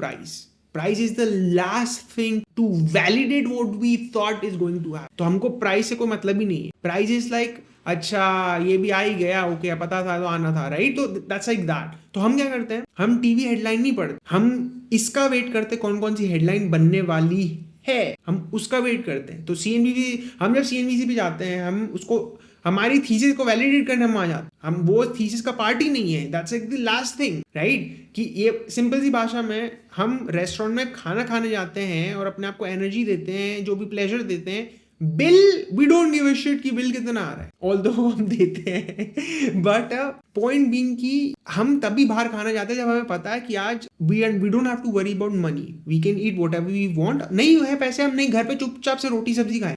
C: price is the last thing to validate what we thought is going to happen. तो हमको प्राइस से कोई मतलब ही नहीं है। प्राइस इज लाइक अच्छा ये भी आ ही गया, ओके पता था तो आना था, राइट। तो दैट्स लाइक दैट। तो हम क्या करते हैं, हम टीवी हेडलाइन नहीं पढ़ते, हम इसका वेट करते कौन कौन सी हेडलाइन बनने वाली है, हम उसका वेट करते हैं। तो सीएनबीसी, हम जब सीएनबीसी पे जाते हैं, हम उसको हमारी थीसिस को वैलिडेट करने हम आ जाते हैं, हम वो थीसिस का पार्ट ही नहीं है। That's like the last thing, right. कि ये सिंपल सी भाषा में, हम रेस्टोरेंट में खाना खाने जाते हैं और अपने आप को एनर्जी देते हैं, जो भी प्लेजर देते हैं, bill we don't give a shit कि बिल कितना आ रहा है, ऑल्दो हम देते हैं। बट पॉइंट बीइंग कि हम तभी बाहर खाना जाते हैं जब हमें पता है कि आज we don't have to worry about money, we can eat whatever we want. नहीं है पैसे, हम नहीं घर पे चुपचाप से रोटी सब्जी खाएं,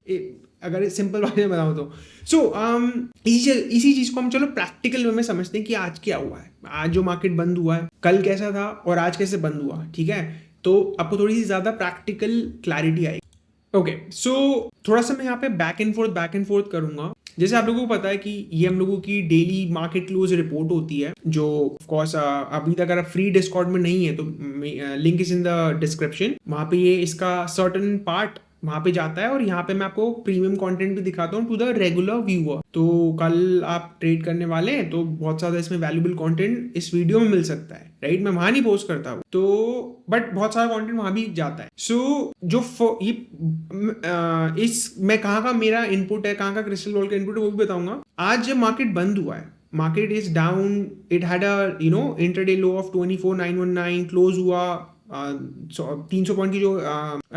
C: अगर सिंपल भाषा में बताऊं तो। सो इसी चीज को हम चलो प्रैक्टिकल वे में समझते हैं कि आज क्या हुआ है, आज जो मार्केट बंद हुआ है, कल कैसा था और आज कैसे बंद हुआ, ठीक है। तो आपको थोड़ी सी ज्यादा प्रैक्टिकल क्लैरिटी आएगी। ओके, सो थोड़ा सा मैं यहाँ पे बैक एंड फोर्थ करूंगा। जैसे आप लोगों को पता है कि ये हम लोगों की डेली मार्केट क्लोज रिपोर्ट होती है, जो ऑफ कोर्स अभी तक अगर फ्री डिस्कॉर्ड में नहीं है तो link is in the description, वहाँ पे ये इसका सर्टन पार्ट वहाँ पे जाता है। और यहाँ पे मैं आपको प्रीमियम कंटेंट भी दिखाता हूँ टू द रेगुलर व्यूअर। तो कल आप ट्रेड करने वाले हैं तो बहुत सारा इसमें वैल्यूबल कंटेंट इस वीडियो में मिल सकता है, राइट। मैं वहाँ नहीं पोस्ट करता हूँ तो, बट बहुत सारा कंटेंट वहाँ भी जाता है। सो जो ये मैं कहाँ का मेरा इनपुट है, कहाँ का क्रिस्टल बॉल का इनपुट है, वो भी बताऊंगा। आज जब मार्केट बंद हुआ है, market is down, it had a intraday low of 24,919, close हुआ 300 पॉइंट की जो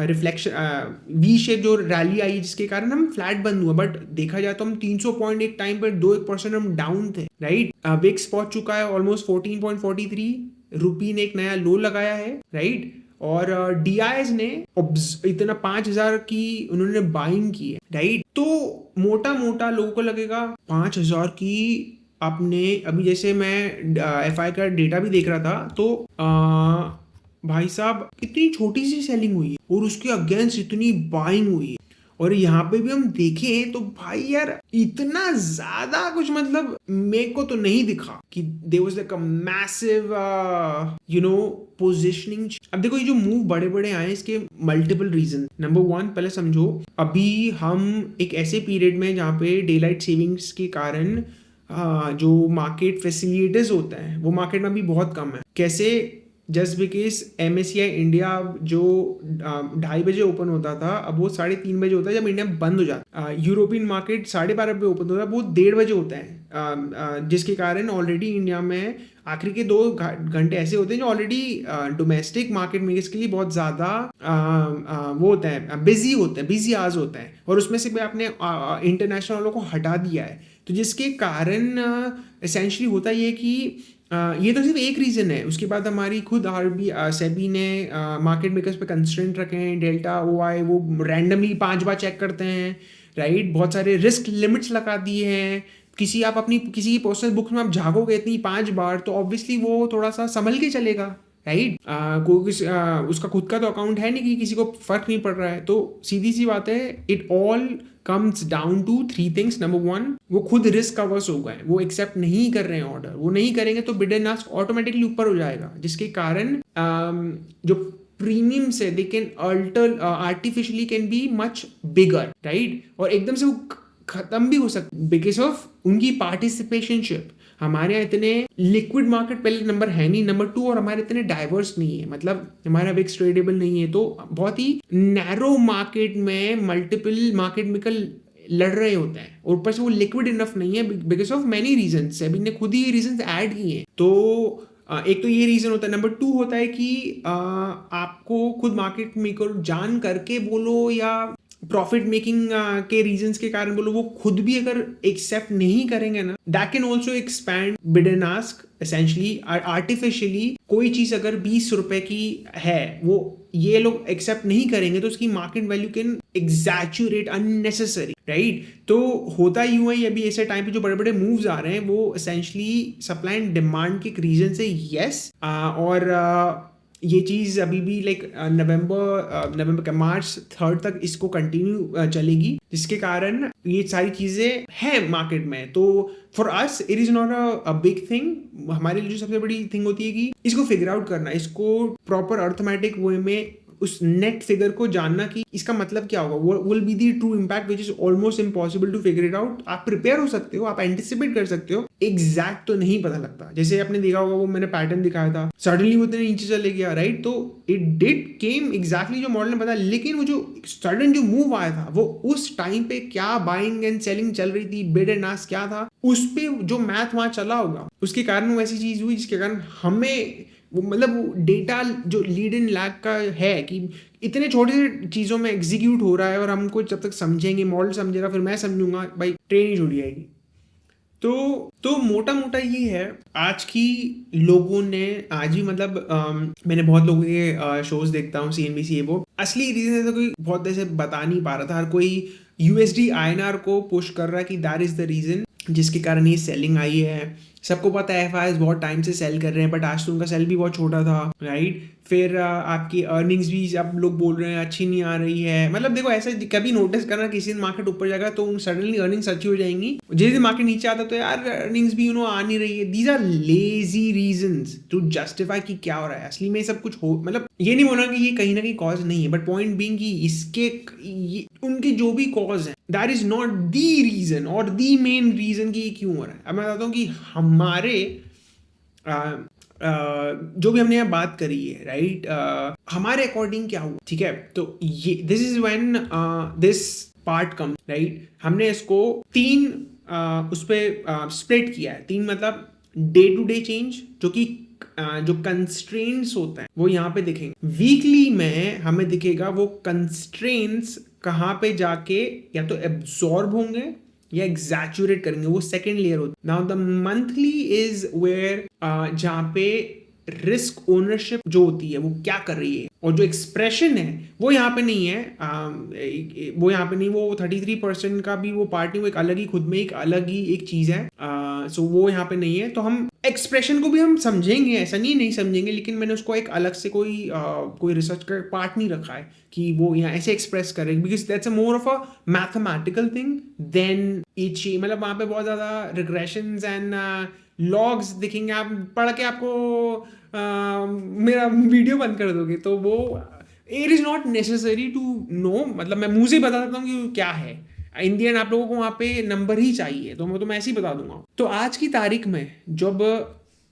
C: रिफ्लेक्शन वी शेप जो रैली आई, जिसके कारण हम फ्लैट बंद हुआ। बट देखा जाए तो हम 300 पॉइंट एक टाइम पर 2% हम डाउन थे, राइट। विक्स पहुंच चुका है ऑलमोस्ट 14.43, रुपी ने एक नया लो लगाया है, राइट। और डीआईएस ने इतना 5,000 की उन्होंने बाइंग की है, राइट। तो मोटा मोटा लोगों को लगेगा 5,000 की आपने, अभी जैसे मैं एफआई का डेटा भी देख रहा था तो भाई साहब इतनी छोटी सी सेलिंग हुई है और उसके अगेंस्ट इतनी बाइंग हुई है। और यहाँ पे भी हम देखें तो भाई यार इतना ज्यादा कुछ मतलब मेरे को तो नहीं दिखा कि there was like a massive positioning. अब देखो ये जो मूव बड़े बड़े आए इसके मल्टीपल रीजन। नंबर 1, पहले समझो अभी हम एक ऐसे पीरियड में जहाँ पे डे लाइट सेविंग्स के कारण जो मार्केट फैसिलिटेज होता है वो मार्केट में भी बहुत कम है। कैसे? जस्ट बिकॉज MSCI इंडिया जो 2:30 बजे ओपन होता था, अब वो 3:30 बजे होता है जब इंडिया बंद हो जाता है। यूरोपियन मार्केट 12:30 बजे ओपन होता है, वो 1:30 बजे होता है, जिसके कारण ऑलरेडी इंडिया में आखिरी के 2 घंटे ऐसे होते हैं जो ऑलरेडी डोमेस्टिक मार्केट मेकर्स के लिए बहुत ज़्यादा वो होता है, बिजी आवर्स होता है। और उसमें से भी आपने इंटरनेशनल वालों को हटा दिया है, तो जिसके कारण एसेंशली होता ये कि ये तो सिर्फ एक रीज़न है। उसके बाद हमारी खुद सेबी ने मार्केट मेकर्स पे कंस्ट्रेंट रखे हैं, डेल्टा OI वो रैंडमली 5 बार चेक करते हैं, राइट। बहुत सारे रिस्क लिमिट्स लगा दिए हैं। किसी की पर्सनल बुक्स में आप झागोगे इतनी 5 बार तो ऑब्वियसली वो थोड़ा सा संभल के चलेगा, राइट। उसका खुद का तो अकाउंट है नहीं कि किसी को फर्क नहीं पड़ रहा है। तो सीधी सी बात है, it all comes down to 3 things. Number 1, वो खुद रिस्क अवर्स हो गए, वो एक्सेप्ट नहीं कर रहे हैं ऑर्डर। वो नहीं करेंगे तो बिड एंड आस्क ऑटोमेटिकली ऊपर हो जाएगा, जिसके कारण जो प्रीमियम से they can artificially can be much bigger, right. और एकदम से वो खत्म भी हो सकता बिकॉज ऑफ उनकी पार्टिसिपेशनशिप। हमारे यहाँ इतने लिक्विड मार्केट पहले नंबर है नहीं, नंबर 2 और हमारे इतने डाइवर्स नहीं है, मतलब हमारा विक्स ट्रेडेबल नहीं है। तो बहुत ही नैरो मार्केट में मल्टीपल मार्केट मेकर लड़ रहे होते हैं और ऊपर से वो लिक्विड इनफ नहीं है because of many reason. SEBI ने खुद ही रीजन ऐड किए हैं। तो एक तो ये रीजन होता है। नंबर 2 होता है कि आपको खुद मार्केट मेकर जान करके बोलो या प्रॉफिट मेकिंग के रीजंस के कारण बोलो, वो खुद भी अगर एक्सेप्ट नहीं करेंगे ना, that can also expand bid and ask. Essentially artificially कोई चीज अगर 20 रुपए की है, वो ये लोग एक्सेप्ट नहीं करेंगे तो उसकी market value can exaggerate unnecessary, right. तो होता यूं है, अभी ऐसे टाइम पे जो बड़े बड़े मूव्स आ रहे हैं वो एसेंशली सप्लाई एंड डिमांड के रीजन से, यस। और ये चीज़ अभी भी लाइक नवंबर का मार्च 3 तक इसको कंटिन्यू चलेगी, जिसके कारण ये सारी चीज़ें हैं मार्केट में। तो for us it is not a big thing. हमारे लिए जो सबसे बड़ी थिंग होती है कि इसको फिगर आउट करना, इसको प्रॉपर अर्थमेटिक वे में उस नेट फिगर को जानना कि इसका मतलब क्या होगा, वो will be the true impact which is almost impossible to figure it out. आप प्रिपेयर हो सकते हो, आप एंटिसिपेट कर सकते हो, एग्जैक्ट तो नहीं पता लगता। जैसे आपने देखा होगा वो मैंने पैटर्न दिखाया था, सडनली वो इतने नीचे चले गया, राइट? तो इट डिड केम एग्जैक्टली जो मॉडल ने बताया, लेकिन वो जो सडन जो मूव आया था वो उस टाइम पे क्या बाइंग एंड सेलिंग चल रही थी, बिड एंड आस्क क्या था, उस पे जो मैथ वहां चला होगा, उसके कारण वो ऐसी चीज हुई जिसके कारण हमें वो मतलब डेटा जो लीड इन लैग का है कि इतने छोटे से चीज़ों में एग्जीक्यूट हो रहा है और हमको जब तक समझेंगे, मॉडल समझेगा, फिर मैं समझूंगा, भाई ट्रेन ही छूट जाएगी। तो मोटा मोटा ये है आज की लोगों ने आज भी मतलब मैंने बहुत लोगों के शोज देखता हूँ CNBC ये वो, असली रीजन तो कोई बहुत ऐसे बता नहीं पा रहा था। हर कोई USD INR को पुश कर रहा है कि दैट इज द रीजन जिसके कारण ये सेलिंग आई है। सबको पता है FIs बहुत टाइम से सेल कर रहे हैं, बट आज तो उनका सेल भी बहुत छोटा था, राइट? फिर आपकी अर्निंग्स भी अब लोग बोल रहे हैं अच्छी नहीं आ रही है। मतलब देखो ऐसा कभी नोटिस करना, किसी दिन मार्केट ऊपर जाएगा तो सडनली अर्निंग्स अच्छी हो जाएंगी, जिस दिन मार्केट नीचे आता तो यार अर्निंग्स भी आ नहीं रही है। These are lazy reasons to justify कि क्या हो रहा है। असली में सब कुछ हो, मतलब ये नहीं बोलना कि ये कहीं ना कहीं कॉज नहीं है, बट पॉइंट बीइंग कि इसके उनके जो भी कॉज है that is not the reason और दी मेन रीजन कि ये क्यों हो रहा है। अब मैं बताता हूँ कि हमारे जो भी हमने यहाँ बात करी है, राइट, हमारे अकॉर्डिंग क्या हुआ, ठीक है? तो ये this is when this part come, right? हमने इसको 3 उस पर स्प्लिट किया है। 3 मतलब डे टू डे चेंज, जो कि जो कंस्ट्रेंट्स होते हैं वो यहाँ पे दिखेंगे। वीकली में हमें दिखेगा वो कंस्ट्रेंट्स कहाँ पे जाके या तो एब्जॉर्ब होंगे या एग्जैचुरेट करेंगे, वो सेकेंड लेयर होती है। Now the monthly is where जहाँ पे रिस्क ओनरशिप जो होती है वो क्या कर रही है, और जो एक्सप्रेशन है वो यहाँ पे नहीं है, वो यहाँ पे नहीं, वो 33% का भी वो पार्ट नहीं, वो एक अलग ही खुद में एक अलग ही एक चीज है। सो वो यहाँ पे नहीं है। तो हम एक्सप्रेशन को भी हम समझेंगे, ऐसा नहीं समझेंगे, लेकिन मैंने उसको एक अलग से कोई रिसर्च का पार्ट नहीं रखा है कि वो यहाँ ऐसे एक्सप्रेस करे, because that's a more of a mathematical thing than each. मतलब वहाँ पे बहुत ज्यादा रिग्रेशंस एंड लॉग्स दिखेंगे, आप पढ़ के आपको मेरा वीडियो बंद कर दोगे, तो वो it is not necessary to know. मतलब मैं मुंह से बता सकता हूँ कि क्या है, इन दी एंड आप लोगों को वहाँ पे नंबर ही चाहिए, तो मैं ऐसे ही बता दूंगा। तो आज की तारीख में जब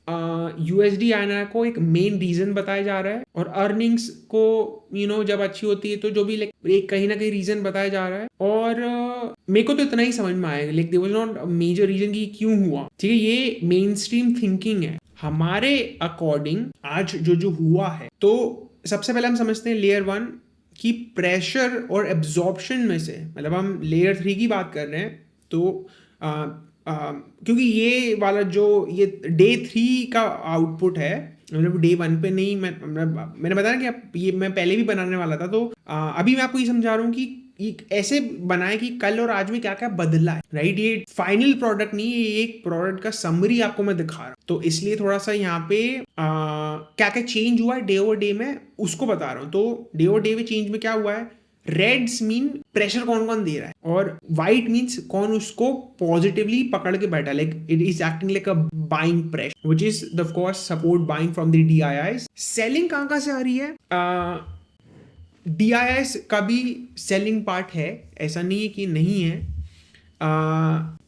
C: USD INR को एक मेन रीजन बताया जा रहा है और अर्निंग्स को जब अच्छी होती है तो जो भी एक कहीं ना कहीं रीजन बताया जा रहा है, और मेरे को तो इतना ही समझ में आएगा, like there was not major reason कि क्यों हुआ, ठीक है? ये मेन स्ट्रीम थिंकिंग है हमारे अकॉर्डिंग आज जो हुआ है। तो सबसे पहले हम समझते हैं लेयर 1 की प्रेशर और एब्जॉर्प्शन में से, मतलब हम लेयर 3 की बात कर रहे हैं। तो क्योंकि ये वाला जो ये डे 3 का आउटपुट है, मतलब डे 1 पे नहीं, मैंने बताया कि ये मैं पहले भी बनाने वाला था। तो अभी मैं आपको ये समझा रहा हूँ कि ऐसे बनाए कि कल और आज में क्या क्या बदला है, राइट? ये फाइनल प्रोडक्ट नहीं है, ये एक प्रोडक्ट का समरी आपको मैं दिखा रहा हूँ। तो इसलिए थोड़ा सा यहाँ पे क्या क्या चेंज हुआ है डे ओवर डे में उसको बता रहा हूँ। तो डे ओवर डे में चेंज में क्या हुआ है, रेड्स मीन प्रेशर कौन कौन दे रहा है, और वाइट मीन्स कौन उसको पॉजिटिवली पकड़ के बैठा, like it is acting like a buying pressure which is of course support buying from the DIIs। Selling कहाँ से आ रही है? DIIs का भी सेलिंग पार्ट है, ऐसा नहीं है कि नहीं है।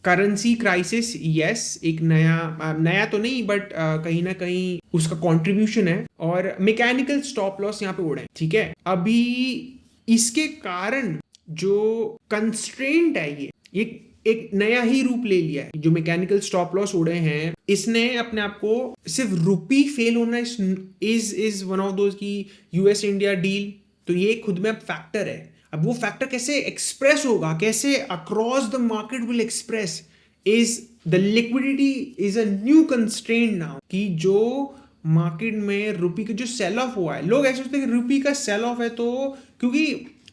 C: करेंसी क्राइसिस, यस, एक नया तो नहीं बट कहीं ना कहीं उसका कंट्रीब्यूशन है, और मैकेनिकल स्टॉप लॉस यहाँ पे उड़े, ठीक है? अभी इसके कारण जो कंस्ट्रेंट है ये एक नया ही रूप ले लिया है। जो मैकेनिकल स्टॉप लॉस उड़े हैं, इसने अपने आप को सिर्फ रुपी फेल होना इज वन ऑफ दोज की US इंडिया डील, तो ये खुद में अब फैक्टर है। अब वो फैक्टर कैसे एक्सप्रेस होगा, कैसे across the market will express, is the liquidity is a new constraint now, कि जो मार्केट में रुपी का जो सेल ऑफ हुआ है, लोग ऐसे सोचते हैं कि रुपी का सेल ऑफ है तो क्योंकि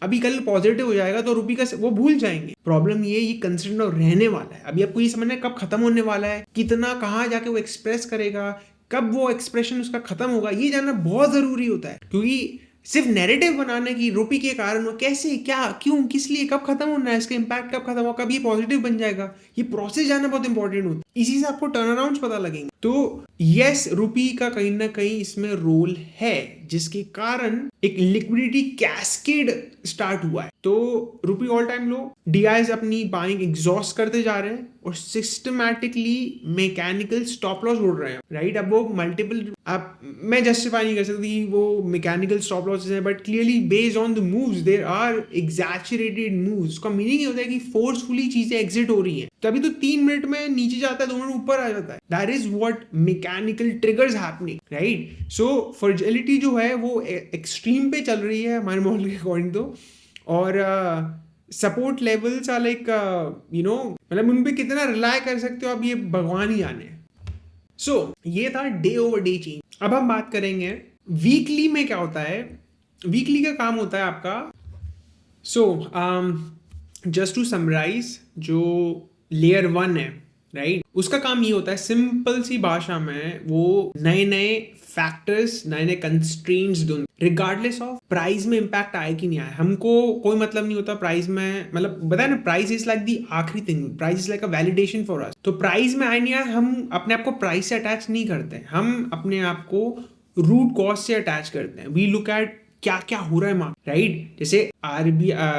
C: अभी कल पॉजिटिव हो जाएगा तो रुपी का वो भूल जाएंगे। प्रॉब्लम ये कंस्टेंट रहने वाला है। अभी आपको ये समझना है कब खत्म होने वाला है, कितना कहाँ जाके वो एक्सप्रेस करेगा, कब वो एक्सप्रेशन उसका खत्म होगा, ये जानना बहुत जरूरी होता है, क्योंकि सिर्फ नैरेटिव बनाने की रुपी के कारण वो कैसे, क्या, क्यों, किस लिए, कब खत्म होना है, इसका इम्पैक्ट कब खत्म होगा, कब ये पॉजिटिव बन जाएगा, ये प्रोसेस जानना बहुत इंपॉर्टेंट होता है। इसी से आपको टर्न अराउंड पता लगेंगे। तो यस, रुपी का कहीं ना कहीं इसमें रोल है, जिसके कारण एक लिक्विडिटी कैस्केड स्टार्ट हुआ है। तो रुपी ऑल टाइम लो, डीआईज अपनी बाइंग एग्जॉस्ट करते जा रहे हैं और सिस्टमैटिकली मैकेनिकल स्टॉप लॉस उड़ रहे हैं, राइट। अब वो मल्टीपल, अब मैं जस्टिफाई नहीं कर सकती वो मैकेनिकल स्टॉप लॉसेस हैं, but clearly based on the moves there are exaggerated moves. उसका मीनिंग ये होता है कि फोर्सफुली चीजें एग्जिट हो रही हैं। तभी तो 3 मिनट में नीचे जाता है, 2 मिनट ऊपर आ जाता है। That is what mechanical triggers happening, right. So fragility जो है वो एक्सट्रीम पे चल रही है हमारे मॉडल के अकॉर्डिंग तो, और सपोर्ट लेवल्स आर लाइक मतलब उन पे कितना रिलाय कर सकते हो आप, ये भगवान ही जाने। सो ये था डे ओवर डे चेंज। अब हम बात करेंगे वीकली में क्या होता है। वीकली का काम होता है आपका, जस्ट टू समराइज, जो लेयर 1 है, राइट, उसका काम ये होता है सिंपल सी भाषा में, वो नए नए फैक्टर्स, नए नए कंस्ट्रेंट्स दूं, रिगार्डलेस ऑफ प्राइस में इम्पैक्ट आए कि नहीं आए, हमको कोई मतलब नहीं होता प्राइस में, मतलब बताया ना, प्राइस इज लाइक दी आखिरी thing, price is like a validation for us. तो प्राइस में आए नहीं आए, हम अपने आप को प्राइस से अटैच नहीं करते, हम अपने आप को रूट कॉज से अटैच करते हैं। वी लुक एट क्या क्या हो रहा है मार्केट, राइट। जैसे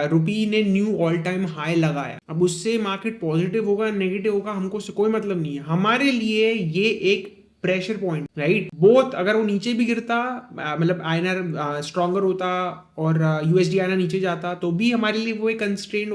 C: रुपी ने न्यू ऑल टाइम हाई लगाया, अब उससे मार्केट पॉजिटिव होगा नेगेटिव होगा हमको उससे कोई मतलब नहीं है। हमारे लिए ये एक प्रेशर पॉइंट, राइट। बोथ अगर वो नीचे भी गिरता, मतलब आईएनआर स्ट्रॉन्गर होता और यूएसडी आईएनआर नीचे जाता, तो भी हमारे लिए वो एक कंस्ट्रेंट,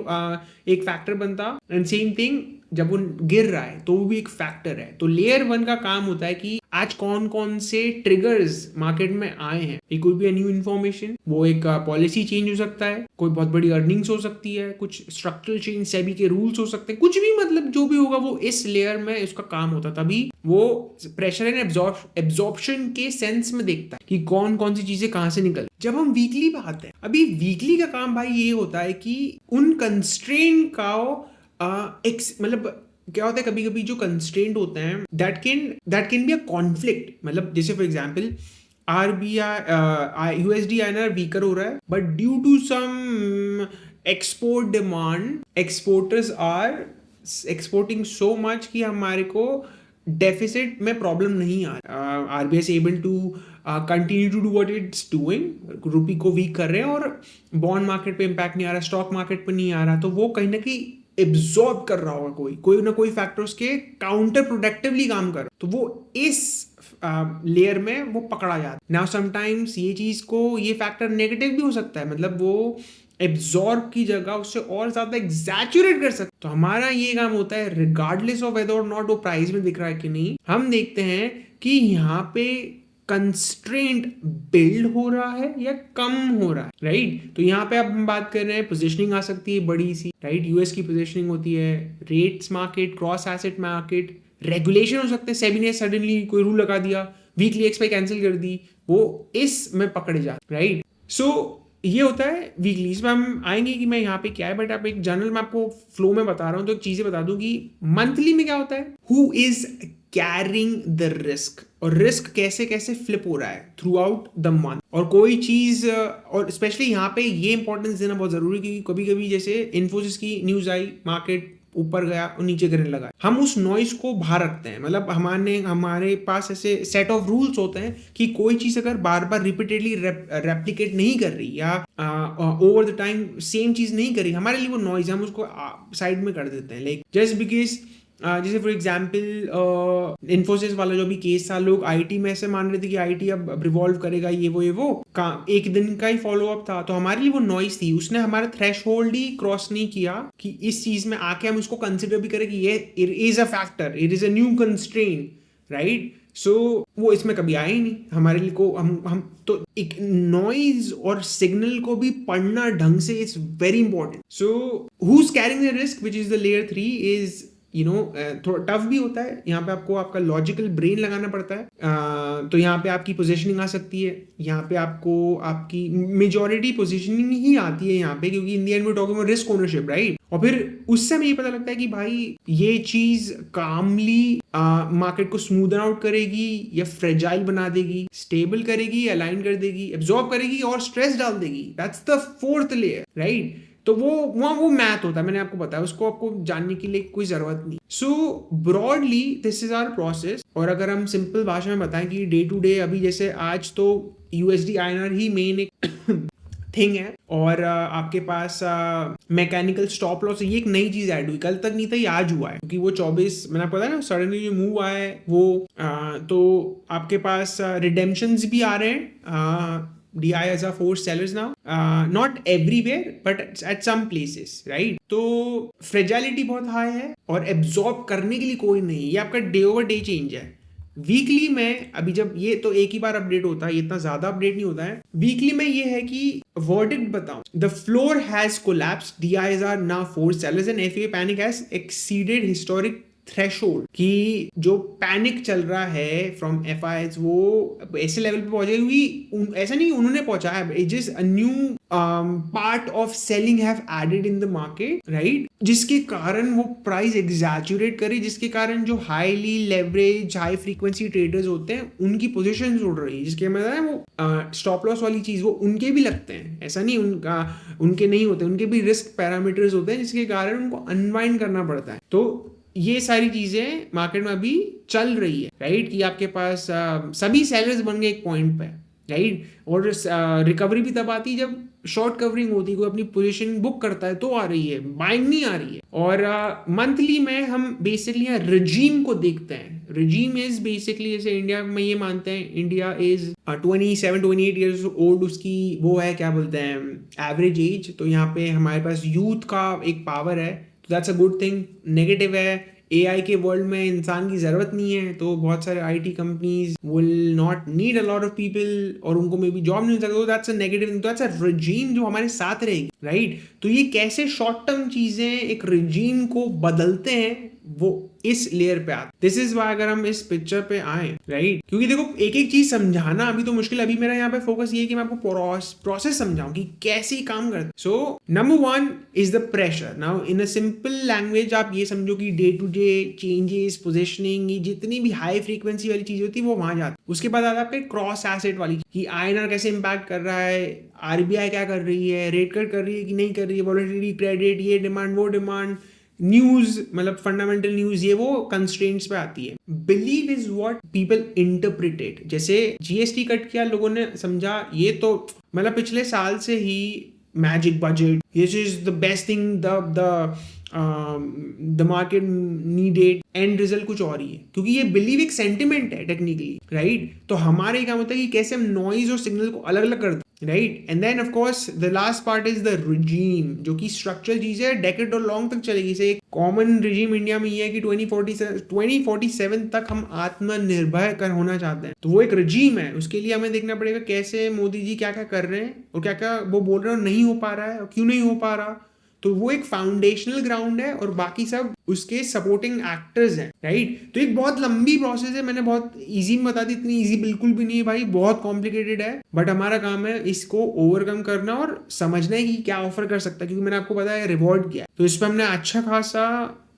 C: एक फैक्टर बनता। एंड सेम थिंग जब वो गिर रहा है तो वो भी एक फैक्टर है। तो लेयर 1 का काम होता है कि आज कौन कौन से ट्रिगर्स मार्केट में आए हैं। It could be a new information, वो एक पॉलिसी चेंज हो सकता है, कोई बहुत बड़ी अर्निंग्स हो सकती है, कुछ स्ट्रक्चरल चेंज, सेबी के रूल्स हो सकते हैं, कुछ भी, मतलब जो भी होगा वो इस लेयर में उसका काम होता है। तभी वो प्रेशर एंड एब्जॉर्प्शन के सेंस में देखता है कि कौन कौन सी चीजें कहां से निकल। जब हम वीकली पे आते हैं, अभी वीकली का काम भाई ये होता है कि उन कंस्ट्रेंट का मतलब क्या होता है, कभी कभी जो कंस्ट्रेंट होते हैं that can be a conflict. मतलब जैसे for example RBI USD INR weaker हो रहा है, but due to some export demand, exporters are exporting so much कि हमारे को डेफिसिट में प्रॉब्लम नहीं आ रहा। RBI is able to continue to do what it's doing, rupee को वीक कर रहे हैं और बॉन्ड मार्केट पे इम्पैक्ट नहीं आ रहा, स्टॉक मार्केट पे नहीं आ रहा, तो वो कहीं ना कहीं एब्जॉर्ब कर रहा होगा, कोई ना कोई फैक्टर उसके काउंटर प्रोडक्टिवली काम कर, तो वो इस लेयर में वो पकड़ा जाता है। नाउ समटाइम्स ये चीज को, ये फैक्टर नेगेटिव भी हो सकता है, मतलब वो एब्जॉर्ब की जगह उससे और ज्यादा एग्जैचुरेट कर सकते। तो हमारा ये काम होता है, रिगार्डलेस ऑफ वेदर और नॉट वो प्राइस में दिख रहा है कि नहीं, हम देखते हैं कि यहाँ पे कंस्ट्रेंट बिल्ड हो रहा है या कम हो रहा है, राइट। तो यहाँ पे अब हम बात कर रहे हैं, पोजीशनिंग आ सकती है बड़ी सी, राइट। यूएस की पोजीशनिंग होती है, rates market, cross asset market, regulation हो सकते हैं, सेबी ने सडनली कोई रूल लगा दिया, वीकली एक्सपाई कैंसिल कर दी, वो इस में पकड़े जाते, राइट। सो ये होता है वीकली। इसमें हम आएंगे कि मैं यहाँ पे क्या है, बट आप एक जनरल मैं आपको फ्लो में बता रहा हूँ, तो एक चीजें बता दूं कि मंथली में क्या होता है, who is carrying the risk, और रिस्क कैसे कैसे फ्लिप हो रहा है थ्रू आउट द मंथ। और कोई चीज, और स्पेशली यहाँ पे ये इंपॉर्टेंस देना बहुत जरूरी है, क्योंकि कभी कभी जैसे इन्फोसिस की न्यूज आई, मार्केट ऊपर गया और नीचे गिरने लगा, हम उस नॉइज को बाहर रखते हैं। मतलब हमारे पास ऐसे सेट ऑफ रूल्स होते हैं कि कोई चीज अगर बार बार रिपीटेडली रेप्लिकेट नहीं कर रही या ओवर द टाइम सेम चीज नहीं कर रही, हमारे लिए वो नॉइज, हम उसको साइड में कर देते हैं। लाइक जस्ट बिकॉज जैसे फॉर एग्जाम्पल इन्फोसिस वाला जो भी केस था, लोग आईटी में ऐसे मान रहे थे कि आईटी अब रिवॉल्व करेगा, ये वो एक दिन का ही फॉलो अप था, तो हमारे लिए वो नॉइज थी, उसने हमारा थ्रेशहोल्ड ही क्रॉस नहीं किया कि इस चीज में आके हम उसको कंसिडर भी करें कि ये it is a factor, it is a new constraint, right. So वो इसमें कभी आया ही नहीं हमारे लिए को, हम तो एक नॉइज और सिग्नल को भी पढ़ना ढंग से is very important. So who is carrying the risk, which is the layer 3, is थोड़ा टफ भी होता है, यहाँ पे आपको आपका लॉजिकल ब्रेन लगाना पड़ता है। तो यहाँ पे आपकी पोजीशनिंग आ सकती है, यहाँ पे आपको आपकी मेजॉरिटी पोजीशनिंग ही आती है यहाँ पे, क्योंकि in the end we talking about risk ownership, right. और फिर उससे हमें ये पता लगता है कि भाई ये चीज कामली मार्केट को स्मूदन आउट करेगी या फ्रेजाइल बना देगी, स्टेबल करेगी, अलाइन कर देगी, एब्जॉर्ब करेगी और स्ट्रेस डाल देगी। That's the fourth layer, right. तो वो मैथ होता है, मैंने आपको बताया, उसको आपको जानने के लिए कोई जरूरत नहीं। So broadly this is our process. और अगर हम सिंपल भाषा में बताएं कि डे टू डे, अभी जैसे आज तो USD INR ही मेन एक थिंग है, और आपके पास मैकेनिकल स्टॉप लॉस, ये एक नई चीज ऐड हुई, कल तक नहीं था, ये आज हुआ है, क्योंकि वो 24 मैंने आपको बताया ना सडनली जो मूव आया है वो तो आपके पास रिडेम्पशंस भी आ रहे हैं, DI as a forced sellers now, not everywhere but at some places, right? तो फ्रेजाइलिटी बहुत हाई है और एब्जॉर्ब करने के लिए कोई नहीं, ये आपका डे ओवर डे चेंज है। वीकली में अभी जब ये तो एक ही बार अपडेट होता है, इतना ज्यादा अपडेट नहीं होता है। वीकली में ये है कि वर्डिक्ट बताऊं, the floor has collapsed, DIs are now forced sellers and FA panic has exceeded historic threshold, कि जो पैनिक चल रहा है फ्रॉम FIs वो ऐसे लेवल पे पहुंचे, क्योंकि ऐसा नहीं उन्होंने पहुंचाया, it is a new part of selling have added in the market, right, जिसके कारण वो प्राइस एग्जैचुरेट करे, जिसके कारण जो highly leverage high frequency traders होते हैं उनकी पोजीशन उड़ रही है, जिसके मतलब है वो स्टॉप लॉस वाली चीज वो उनके भी लगते हैं, ऐसा नहीं उनके नहीं होते, उनके भी रिस्क पैरामीटर्स होते हैं जिसके कारण उनको अनवाइंड करना पड़ता है। तो ये सारी चीजें मार्केट में अभी चल रही है, राइट, कि आपके पास सभी सेलर्स बन गए एक पॉइंट पे, राइट, और रिकवरी भी तब आती है जब शॉर्ट कवरिंग होती है, कोई अपनी पोजीशन बुक करता है तो आ रही है, बाइंग नहीं आ रही है। और मंथली में हम बेसिकली यहाँ रिजीम को देखते हैं। रिजीम इज बेसिकली, जैसे इंडिया में ये मानते हैं इंडिया इज 27-28 ईयर्स ओल्ड, उसकी वो है क्या बोलते हैं एवरेज एज, तो यहाँ पे हमारे पास यूथ का एक पावर है, that's a good thing. Negative है, AI के वर्ल्ड में इंसान की जरूरत नहीं है, तो बहुत सारे IT companies will not need a lot of people और उनको मे बी जॉब नहीं मिल सकता, तो that's a negative thing, that's a regime जो हमारे साथ रहेगी, राइट। तो ये कैसे शॉर्ट टर्म चीजें एक रिजीम को बदलते हैं वो इस लेयर पे आते। दिस इज वाई अगर हम इस पिक्चर पे आए, राइट, क्योंकि देखो एक एक चीज समझाना अभी तो मुश्किल है, अभी मेरा यहाँ पे फोकस ये है कि मैं आपको प्रोसेस समझाऊं कि कैसे ही काम करते। So number 1 is the pressure. Now in a simple language आप ये समझो कि day to day changes, positioning, जितनी भी हाई फ्रीक्वेंसी वाली चीज होती है वो वहां जाती है। उसके बाद आता है आपके क्रॉस एसेट वाली, कि INR कैसे इंपैक्ट कर रहा है, RBI क्या कर रही है, रेट कट कर रही है कि नहीं कर रही है, वोलेटिलिटी, क्रेडिट, ये डिमांड वो डिमांड, न्यूज मतलब फंडामेंटल न्यूज, ये वो कंस्ट्रेंट्स पे आती है। Believe is what people interpreted. जैसे GST कट किया, लोगों ने समझा ये तो मतलब पिछले साल से ही magic budget, this is the best thing, the market needed, and result कुछ और ही है, क्योंकि ये बिलीव एक सेंटिमेंट है टेक्निकली, राइट। तो हमारे क्या होता है कि कैसे हम नॉइज और सिग्नल को अलग अलग करते हैं, right. And then of course the last part is the regime, जो कि स्ट्रक्चरल चीज है, डेकेड और लॉन्ग तक चलेगी। से एक कॉमन रिजीम इंडिया में ये है कि 2047 तक हम आत्मनिर्भर कर होना चाहते हैं, तो वो एक रिजीम है। उसके लिए हमें देखना पड़ेगा कैसे मोदी जी क्या क्या कर रहे हैं और क्या क्या वो बोल रहे हैं और नहीं हो पा रहा है और क्यों नहीं हो पा रहा। तो वो एक फाउंडेशनल ग्राउंड है और बाकी सब उसके सपोर्टिंग एक्टर्स हैं, राइट। तो एक बहुत लंबी प्रोसेस है, मैंने बहुत इजी में बता दी, इतनी इजी बिल्कुल भी नहीं है भाई, बहुत कॉम्प्लिकेटेड है, बट हमारा काम है इसको ओवरकम करना और समझना है कि क्या ऑफर कर सकता है, क्योंकि मैंने आपको बताया रिवॉर्ड किया, तो इस पर हमने अच्छा खासा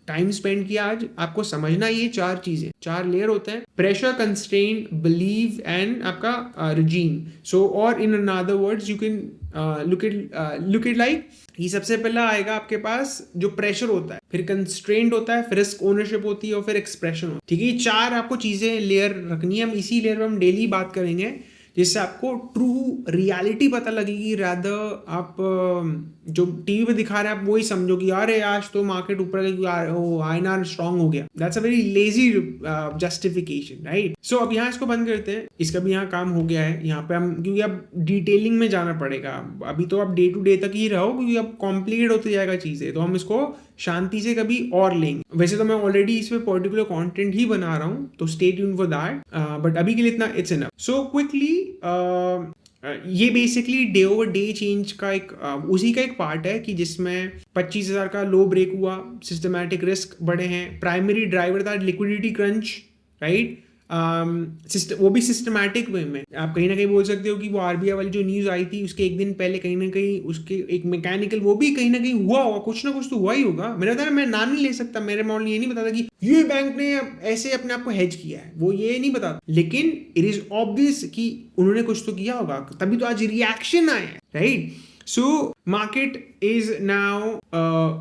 C: टाइम स्पेंड किया आज। आपको समझना ये 4 चीजें, 4 लेयर होते हैं, प्रेशर, कंस्ट्रेंट, बिलीव एंड आपका रिजीम। सो और in another words you can look it like, ये सबसे पहला आएगा आपके पास जो प्रेशर होता है, फिर कंस्ट्रेंट होता है, फिर रिस्क ओनरशिप होती है और फिर एक्सप्रेशन होती है, ठीक है। ये 4 आपको चीजें लेयर रखनी है, हम इसी लेयर में हम डेली बात करेंगे, जिससे आपको ट्रू रियलिटी पता लगेगी। रादर आप जो टीवी पे दिखा रहे हैं आप वही समझो कि यार आज तो मार्केट ऊपर INR स्ट्रांग हो गया, that's a very lazy justification, right. So अब यहाँ इसको बंद करते हैं, इसका भी यहाँ काम हो गया है। यहाँ पे हम, क्योंकि अब डिटेलिंग में जाना पड़ेगा, अभी तो आप डे टू डे तक ही रहो, क्योंकि अब कॉम्प्लिकेट होते जाएगा चीजें, तो हम इसको शांति से कभी और लेंगे। वैसे तो मैं ऑलरेडी इस पे पर्टिकुलर कंटेंट ही बना रहा हूँ, तो stay tuned for that, but अभी के लिए इतना इट्स इनफ। सो क्विकली ये basically day over day change का एक उसी का एक पार्ट है कि जिसमें 25,000 का लो ब्रेक हुआ, सिस्टमैटिक रिस्क बढ़े हैं, प्राइमरी ड्राइवर था लिक्विडिटी क्रंच, राइट। वो भी सिस्टमैटिक वे में। आप कहीं ना कहीं बोल सकते हो कि वो आरबीआई वाली जो न्यूज़ आई थी उसके एक दिन पहले कहीं ना कहीं उसके एक मैकेनिकल वो भी कहीं ना कहीं हुआ होगा, कुछ ना कुछ तो हुआ ही होगा। मेरा था ना, मैं नाम नहीं ले सकता, मेरे मॉडल ये नहीं बताता कि ये बैंक ने ऐसे अपने आप को हेज किया है, वो ये नहीं बताता, लेकिन इट इज ऑब्वियस कि उन्होंने कुछ तो किया होगा, तभी तो आज रिएक्शन आया है, right. So market is now,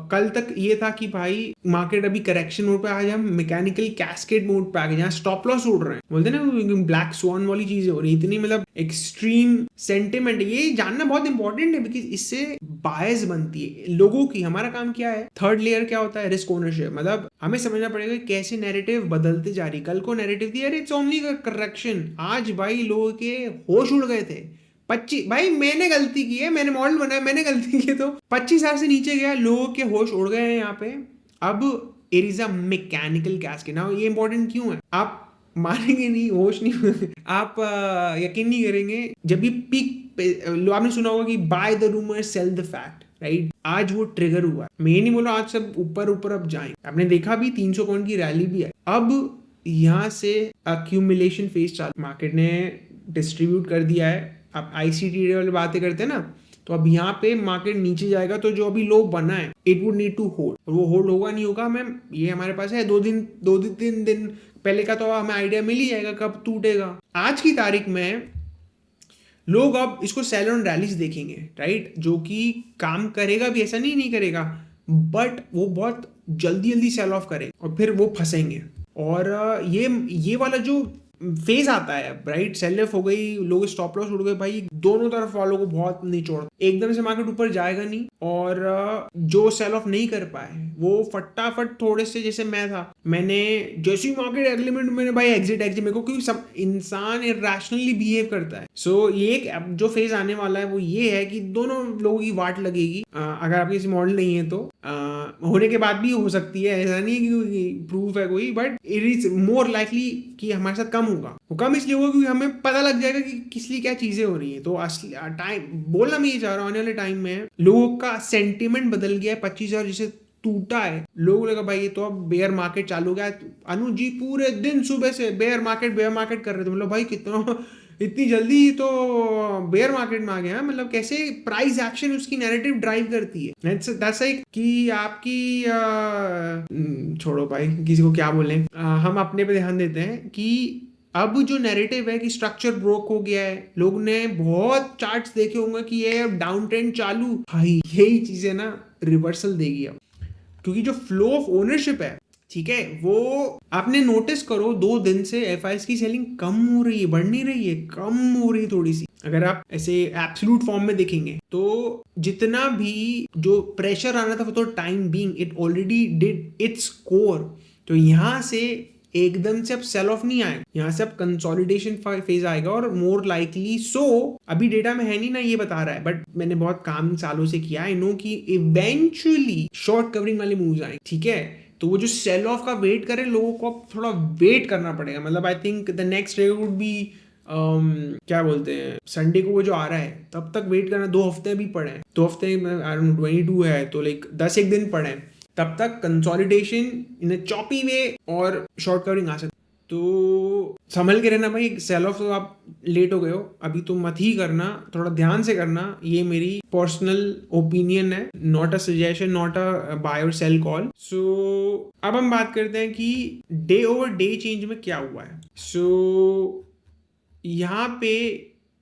C: कल तक ये था कि भाई मार्केट अभी करेक्शन मोड पे, आज हम मैकेनिकल कैस्केड मोड पे आ गए, जहाँ स्टॉप लॉस उड़ रहे हैं, बोलते हैं ना ब्लैक स्वॉन वाली चीजें हो रही, इतनी मतलब एक्सट्रीम सेंटिमेंट। ये जानना बहुत इंपॉर्टेंट है बिकॉज इससे बायस बनती है लोगों की। हमारा काम क्या है, थर्ड लेयर क्या होता है, रिस्क ओनरशिप। मतलब हमें समझना पड़ेगा कैसे नैरेटिव बदलते जा रही। कल को नैरेटिव थी अरे इट्स ओनली करेक्शन, आज भाई लोगों के होश उड़ गए थे। 25 भाई मैंने गलती की है, मैंने मॉडल बनाया, मैंने गलती की है, तो 25,000 से नीचे गया, लोगों के होश उड़ गए हैं यहाँ पे। अब it is a mechanical cascade. Now ये इंपॉर्टेंट क्यों है, आप मानेंगे नहीं, होश नहीं आप यकीन नहीं करेंगे। जब भी पीक आपने सुना होगा कि by the rumour cell the fact, right. आज वो ट्रिगर हुआ। मैं ये नहीं बोल रहा आज सब ऊपर ऊपर अब जाए, आपने देखा भी 300 पॉइंट की रैली भी है। अब यहाँ से अक्यूमुलेशन फेज चालू, मार्केट ने डिस्ट्रीब्यूट कर दिया है। आप आईसीटी वाली बातें करते हैं ना, तो अब यहाँ पे मार्केट नीचे जाएगा तो जो अभी लो बना है it would need to hold, और वो होल्ड होगा नहीं होगा मैम, ये हमारे पास है 3 दिन पहले का, तो हमें आइडिया मिल ही जाएगा कब टूटेगा। आज की तारीख में लोग अब इसको सेल ऑन रैलीज देखेंगे, राइट, जो कि काम करेगा भी, ऐसा नहीं करेगा, बट वो बहुत जल्दी सेल ऑफ करेगा और फिर वो फंसेंगे। और ये वाला जो फेज आता है, राइट, सेल ऑफ हो गई, लोग स्टॉप लॉस उड़ गए, भाई दोनों तरफ वालों को बहुत निचोड़, एकदम से मार्केट ऊपर जाएगा नहीं। और जो सेल ऑफ नहीं कर पाए वो फटाफट थोड़े से, जैसे मैं था, मैंने जैसे ही मार्केट अगले मिनट मैंने भाई एग्जिट मेरे को, क्योंकि सब इंसान इरेशनली बिहेव करता है। सो ये एक जो फेज आने वाला है वो ये है कि दोनों लोगों की वाट लगेगी। अगर आपके किसी मॉडल नहीं है तो होने के बाद भी हो सकती है, ऐसा नहीं है कि प्रूफ है कोई, but it is more likely कि हमारे साथ कम होगा। वो कम इसलिए होगा क्योंकि हमें पता लग जाएगा कि किस लिए क्या चीजें हो रही है। तो असली टाइम बोलना मैं ये चाह रहा हूँ, आने वाले टाइम में लोगों का सेंटिमेंट बदल गया है। 25,000 जैसे टूटा है, लोगों लगा भाई ये तो अब बेयर मार्केट चालू हो गया। अनुज जी पूरे दिन सुबह से बेयर मार्केट कर रहे थे, मतलब भाई कितना इतनी जल्दी तो बेयर मार्केट में आ गया। मतलब कैसे प्राइस एक्शन उसकी नैरेटिव ड्राइव करती है। दैट्स लाइक कि आपकी छोड़ो भाई किसी को क्या बोलें, हम अपने पे ध्यान देते हैं कि अब जो नैरेटिव है कि स्ट्रक्चर ब्रोक हो गया है, लोग ने बहुत चार्ट्स देखे होंगे कि ये अब डाउन ट्रेंड चालू, भाई यही चीजें ना रिवर्सल देगी अब, क्योंकि जो फ्लो ऑफ ओनरशिप है, ठीक है, वो आपने नोटिस करो 2 दिन से एफआईएस की सेलिंग कम हो रही है, बढ़ नहीं रही है, कम हो रही है थोड़ी सी। अगर आप ऐसे एब्सोल्यूट फॉर्म में देखेंगे तो जितना भी जो प्रेशर आना था वो तो time being it already did its core. तो यहाँ से एकदम से अब सेल ऑफ नहीं आएगा, यहाँ से अब कंसोलिडेशन फेज आएगा। और मोर लाइकली सो, अभी डेटा में है नहीं ना ये बता रहा है, बट मैंने बहुत काम सालों से किया, आई नो कि इवेंचुअली शॉर्ट कवरिंग वाले मूव्स आए, ठीक है। तो वो जो सेल ऑफ का वेट करें, लोगों को अब थोड़ा वेट करना पड़ेगा। मतलब I think the next day would be क्या बोलते हैं, संडे को वो जो आ रहा है तब तक वेट करना। 2 हफ्ते भी पड़े हैं, 2 हफ्ते 22 है तो लाइक 10 एक दिन पड़े हैं, तब तक कंसोलिडेशन इन अ चॉपी वे और शॉर्ट कवरिंग आ सकती। तो संभल के रहना भाई, सेल ऑफ तो आप लेट हो गए हो, अभी तो मत ही करना, थोड़ा ध्यान से करना। ये मेरी पर्सनल ओपिनियन है, not a suggestion, not a buy और सेल कॉल। सो अब हम बात करते हैं कि डे ओवर डे चेंज में क्या हुआ है। सो यहाँ पे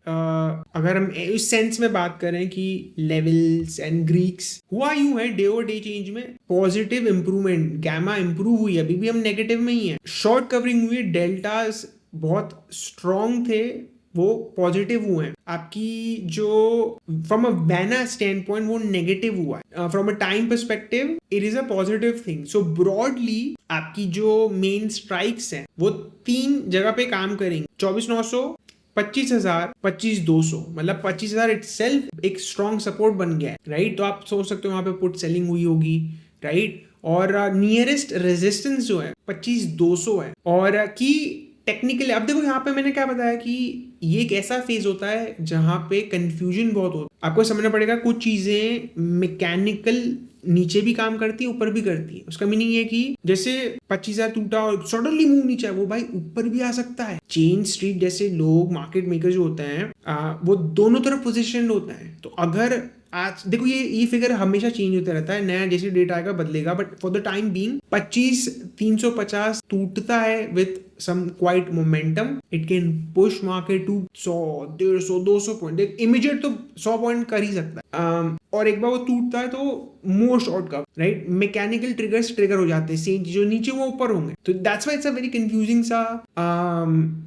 C: अगर हम इस सेंस में बात करें कि लेवल्स एंड ग्रीक्स, हुआ यूं है डे ओवर डे चेंज में पॉजिटिव इंप्रूवमेंट, गैमा इंप्रूव हुई, अभी भी हम नेगेटिव में ही है। शॉर्ट कवरिंग हुई, डेल्टास बहुत स्ट्रॉन्ग थे, वो पॉजिटिव हुए हैं। आपकी जो from a Vaina stand point वो नेगेटिव हुआ है, from a time perspective it is a positive thing. So broadly आपकी जो मेन स्ट्राइक्स हैं वो 3 जगह पे काम करेंगे, 24,900, 25,000, 25,200। मतलब 25,000 इटसेल्फ एक स्ट्रॉन्ग सपोर्ट बन गया है, राइट। तो आप सोच सकते हो वहां पे पुट सेलिंग हुई होगी, राइट। और नियरेस्ट रेजिस्टेंस जो है 25,200 है। और की टेक्निकली अब देखो यहाँ पे मैंने क्या बताया कि ये एक ऐसा फेज होता है जहाँ पे कंफ्यूजन बहुत होता है। आपको समझना पड़ेगा कुछ चीजें मैकेनिकल नीचे भी काम करती है, ऊपर भी करती है। उसका मीनिंग ये कि जैसे 25,000 टूटा और सडनली मूव नीचे है, वो भाई ऊपर भी आ सकता है। चेन स्ट्रीट जैसे लोग, मार्केट मेकर जो होते हैं, वो दोनों तरफ पोजिशन होता है। तो अगर आज देखो ये फिगर हमेशा चेंज होता रहता है, नया जैसे डेटा आएगा बदलेगा, but for the time being 25,350 टूटता है with some quite momentum. It can push market to 100, 150, 200 point. Immediate तो 100 पॉइंट कर ही सकता है, और एक बार वो टूटता है तो most outcome right mechanical triggers trigger हो जाते हैं, सेम जो नीचे वो ऊपर होंगे। तो that's why it's a very confusing सा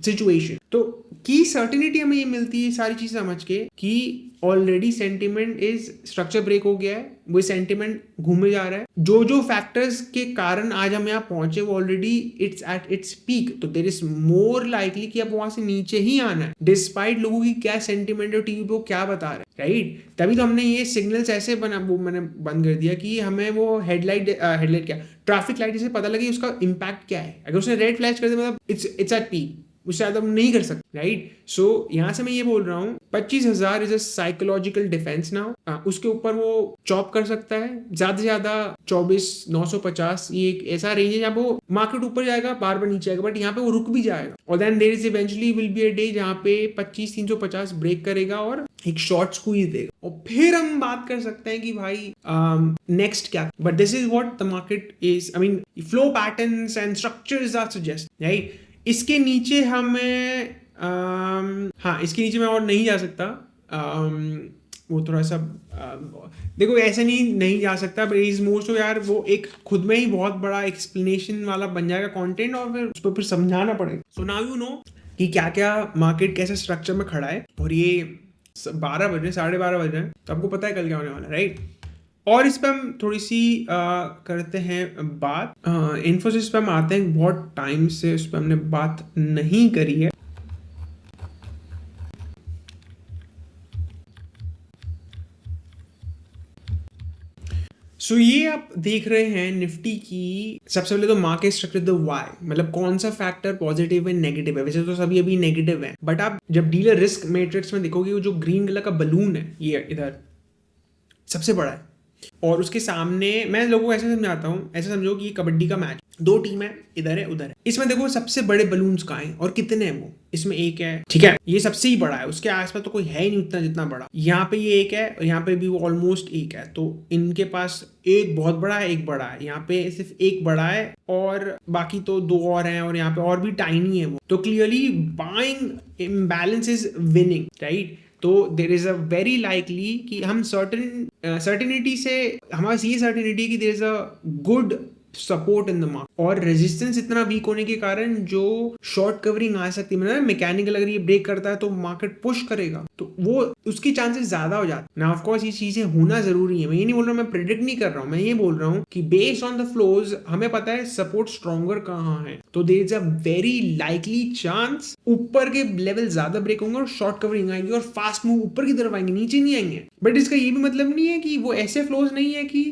C: सिचुएशन। तो की सर्टेनिटी हमें ये मिलती है सारी चीज समझ के कि already sentiment is structure break हो गया है, वो सेंटिमेंट घूमे जा रहा है। जो फैक्टर्स के कारण आज हम यहाँ पहुंचे वो already it's at its peak. तो देयर इज मोर लाइकली कि अब वहां से नीचे ही आना है, डिस्पाइट लोगों की क्या सेंटिमेंट और टीवी पे वो क्या बता रहे हैं, राइट। तभी तो हमने ये सिग्नल्स ऐसे मैंने बंद कर दिया कि हमें वो हेडलाइट क्या ट्रैफिक लाइट से पता लगे उसका इम्पैक्ट क्या है। अगर उसने रेड फ्लैश कर दिया मतलब इट्स एट पीक, उससे ज्यादा हम नहीं कर सकते, राइट। सो यहां से मैं ये बोल रहा हूँ 25,000 is a psychological defence now. उसके ऊपर वो चॉप कर सकता है ज्यादा से ज्यादा 24,950। ये एक ऐसा रेंज है जहाँ पे वो मार्केट ऊपर जाएगा, बार बार नीचे आएगा, बट यहाँ पे वो रुक भी जाएगा। और then there is eventually will be a day जहाँ पे 25,350 ब्रेक करेगा और एक शॉर्ट स्क्वीज देगा, और फिर हम बात कर सकते हैं कि भाई नेक्स्ट क्या। But this is what the market is, I mean flow patterns and structures are suggest, right. इसके नीचे हमें हाँ इसके नीचे मैं और नहीं जा सकता। वो थोड़ा सा देखो ऐसे नहीं जा सकता, बट इज मोस्ट ऑफ यार वो एक खुद में ही बहुत बड़ा एक्सप्लेनेशन वाला बन जाएगा कंटेंट, और फिर उस पर फिर समझाना पड़ेगा। सो नाउ यू नो कि क्या क्या मार्केट कैसे स्ट्रक्चर में खड़ा है। और ये 12 बज रहे, 12:30 बज रहे हैं, तो आपको पता है कल क्या होने वाला है, राइट। और इस पर हम थोड़ी सी करते हैं बात। इन्फोसिस पे हम आते हैं, बहुत टाइम से उस पर हमने बात नहीं करी है। सो ये आप देख रहे हैं निफ्टी की। सबसे पहले तो मार्केट स्ट्रक्चर द वाई, मतलब कौन सा फैक्टर पॉजिटिव है नेगेटिव है। वैसे तो सभी अभी नेगेटिव है, बट आप जब डीलर रिस्क मैट्रिक्स में देखोगे वो जो ग्रीन कलर का बलून है ये इधर सबसे बड़ा है, और उसके सामने मैं लोगों को ऐसे समझाता हूँ, ऐसे समझो कि कबड्डी का मैच, 2 टीम है, इधर है उधर है। इसमें देखो सबसे बड़े बलून्स कहाँ हैं और कितने हैं वो, इसमें एक है, ठीक है, ये सबसे ही बड़ा है, उसके आसपास तो कोई है ही नहीं उतना जितना बड़ा। यहाँ पे ये एक है और यहाँ पे भी वो ऑलमोस्ट एक है, तो इनके पास एक बहुत बड़ा है, एक बड़ा है। यहाँ पे सिर्फ एक बड़ा है और बाकी तो 2 और हैं, और यहाँ पे और भी टाइनी है वो। तो clearly buying imbalance is winning, right. तो there is a very likely कि हम सर्टेनिटी से, हमारे ये सर्टेनिटी कि there is a good support in the market, और रेजिस्टेंस इतना वीक होने के कारण जो शॉर्ट कवरिंग आ सकती है, मतलब मैकेनिकल अगर ये ब्रेक करता है तो मार्केट पुश करेगा, तो वो उसकी चांसेस ज्यादा हो जाते हैं ना। ऑफ कोर्स ये चीजें होना जरूरी है, मैं ये नहीं बोल रहा हूँ, मैं प्रेडिक्ट नहीं कर रहा हूँ, मैं ये बोल रहा हूँ कि बेस्ड ऑन द फ्लोज हमें पता है सपोर्ट स्ट्रॉन्गर कहाँ है। तो there is a very likely chance ऊपर के लेवल ज्यादा ब्रेक होंगे और शॉर्ट कवरिंग आएगी और फास्ट मूव ऊपर की तरफ आएंगे, नीचे नहीं आएंगे। बट इसका ये भी मतलब नहीं है कि वो ऐसे फ्लोज नहीं है कि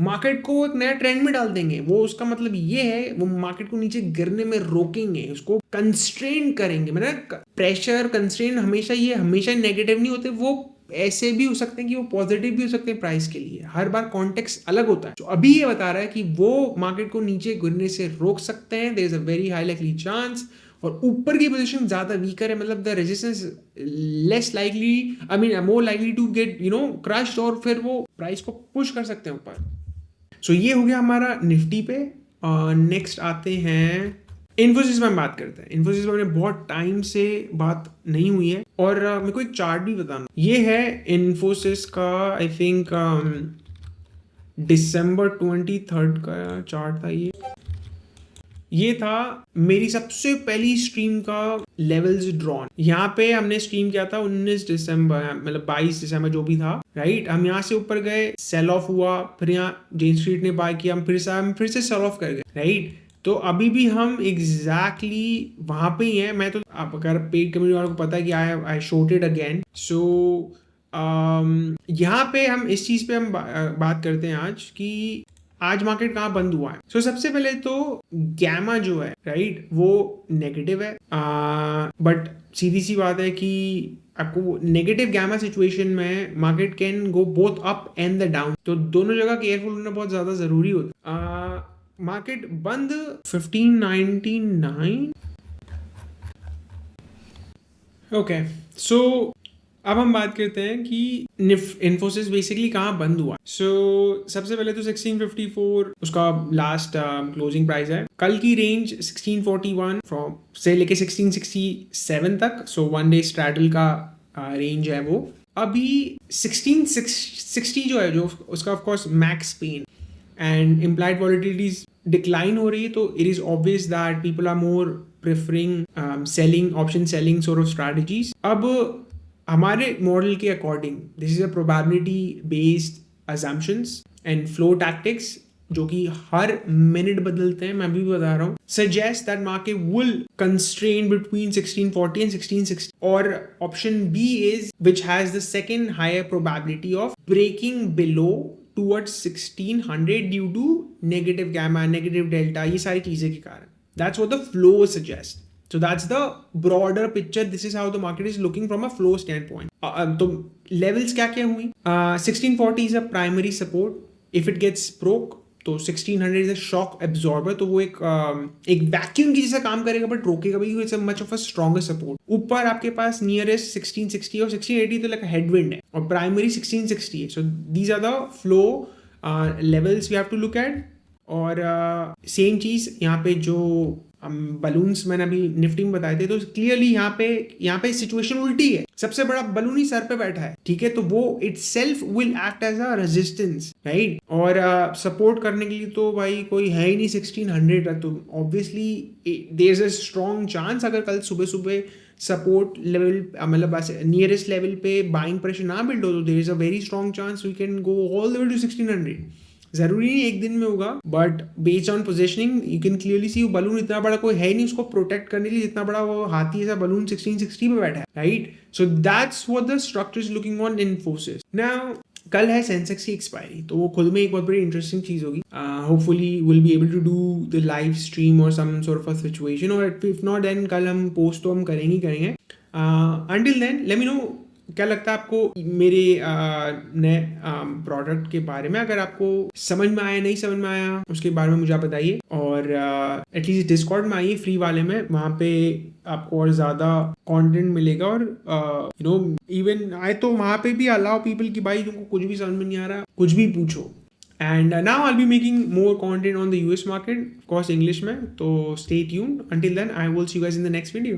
C: मार्केट को एक नया ट्रेंड में डाल देंगे। वो उसका मतलब ये है वो मार्केट को नीचे गिरने में रोकेंगे, उसको कंस्ट्रेन करेंगे। मतलब प्रेशर कंस्ट्रेन हमेशा नेगेटिव नहीं होते, वो ऐसे भी हो सकते हैं कि वो पॉजिटिव भी हो सकते हैं प्राइस के लिए। हर बार कॉन्टेक्स्ट अलग होता है। तो अभी ये बता रहा है कि वो मार्केट को नीचे गिरने से रोक सकते हैं, there is a very high likely chance. और ऊपर की पोजीशन ज्यादा वीकर है, मतलब the resistance less likely, I mean more likely to get crushed, और फिर वो प्राइस को पुश कर सकते हैं ऊपर। सो ये हो गया हमारा निफ्टी पे। नेक्स्ट आते हैं इन्फोसिस में हम बात करते हैं। इन्फोसिस में हमने बहुत टाइम से बात नहीं हुई है, और मेरे को एक चार्ट भी बताना। ये है इन्फोसिस का, आई थिंक December 23 का चार्ट था ये था मेरी सबसे पहली स्ट्रीम का लेवल्स ड्रॉन। यहाँ पे हमने स्ट्रीम किया था 19 दिसंबर, मतलब 22 दिसंबर जो भी था, राइट। हम यहाँ से ऊपर गए, सेल ऑफ हुआ, फिर यहाँ जेन स्ट्रीट ने बाय किया, हम फिर से सेल ऑफ कर गए, राइट। तो अभी भी हम एग्जैक्टली वहां पे ही हैं। मैं तो, आप अगर पेड कम्युनिटी वालों को पता है कि आई शॉर्टेड अगेन। सो यहाँ पे हम इस चीज पे हम बात करते हैं आज कि आज मार्केट कहाँ बंद हुआ है? सो सबसे पहले तो गैमा जो है राइट वो नेगेटिव है, बट सीधी सी बात है कि आपको नेगेटिव गैमा सिचुएशन में market can go both up and the down, तो दोनों जगह केयरफुल होना बहुत ज्यादा जरूरी होता है। मार्केट बंद 1599। ओके, सो अब हम बात करते हैं कि इन्फोसिस बेसिकली कहाँ बंद हुआ। सबसे पहले तो 1654 उसका लास्ट क्लोजिंग प्राइस है। कल की रेंज 1641 फ्रॉम से लेके 1667 तक, सो वन डे स्ट्रैडल का रेंज है वो। अभी 1660 जो है जो उसका of course max pain and implied volatilities decline हो रही है, तो it is obvious that people are more preferring selling option selling sort of strategies. अब हमारे मॉडल के according this is a probability based assumptions and flow tactics जो कि हर मिनट बदलते हैं, मैं भी बता रहा हूँ, suggest that market will constrain between 1640 and 1660, और option B is which has the second higher probability of breaking below towards 1600 due to negative gamma, negative delta, ये सारी चीजें के कारण. That's what the flow suggests. So that's the broader picture. This is how the market is looking from a flow standpoint. तो levels क्या क्या हुई? 1640 is a primary support. If it gets broke, तो 1600 is a shock absorber. तो वो एक वैक्यूम की जैसा काम करेगा बट रोकेगा भी. It's a much of a stronger support. ऊपर आपके पास nearest 1660 और 1680 तो like a headwind है और primary 1660 है. So these are the flow levels we have to look at. और सेम चीज यहाँ पे जो बलून्स मैंने अभी निफ्टी में बताए थे, तो क्लियरली यहाँ पे सिचुएशन उल्टी है. सबसे बड़ा बलून ही सर पे बैठा है, ठीक है, तो वो itself will act as a resistance, right. और सपोर्ट करने के लिए तो भाई कोई है ही नहीं 1600 का, तो obviously there is a strong chance अगर कल सुबह सुबह सपोर्ट लेवल मतलब नियरेस्ट लेवल पे बाइंग प्रेशर ना बिल्ड हो, तो there is a very strong chance we can go all the way to 1600. जरूरी नहीं एक दिन में होगा, but based on positioning you can clearly see वो बलून इतना बड़ा कोई है नहीं उसको प्रोटेक्ट करने के लिए जितना बड़ा वो हाथी ऐसा बलून 1660 पे बैठा है, right. So that's what the structure is looking on Infosys. Now कल है सेंसेक्स की एक्सपायरी, तो वो खुद में एक बहुत बड़ी इंटरेस्टिंग चीज होगी. Hopefully will be able to do the live stream और सम सॉर्ट ऑफ सिचुएशन, और इफ नॉट देन कल हम पोस्ट तो हम करेंगे. Until then let me know क्या लगता है आपको मेरे नए प्रोडक्ट के बारे में. अगर आपको समझ में आया, नहीं समझ में आया, उसके बारे में मुझे आप बताइए. और एटलीस्ट डिस्कॉर्ड में आइए फ्री वाले में, वहाँ पे आपको और ज़्यादा कंटेंट मिलेगा. और यू नो इवन आए तो वहाँ पे भी अलाउ पीपल की भाई तुमको कुछ भी समझ में नहीं आ रहा कुछ भी पूछो. And now I'll be making more content on the US market, of course English में, तो stay tuned. Until then I will see you guys in the next video.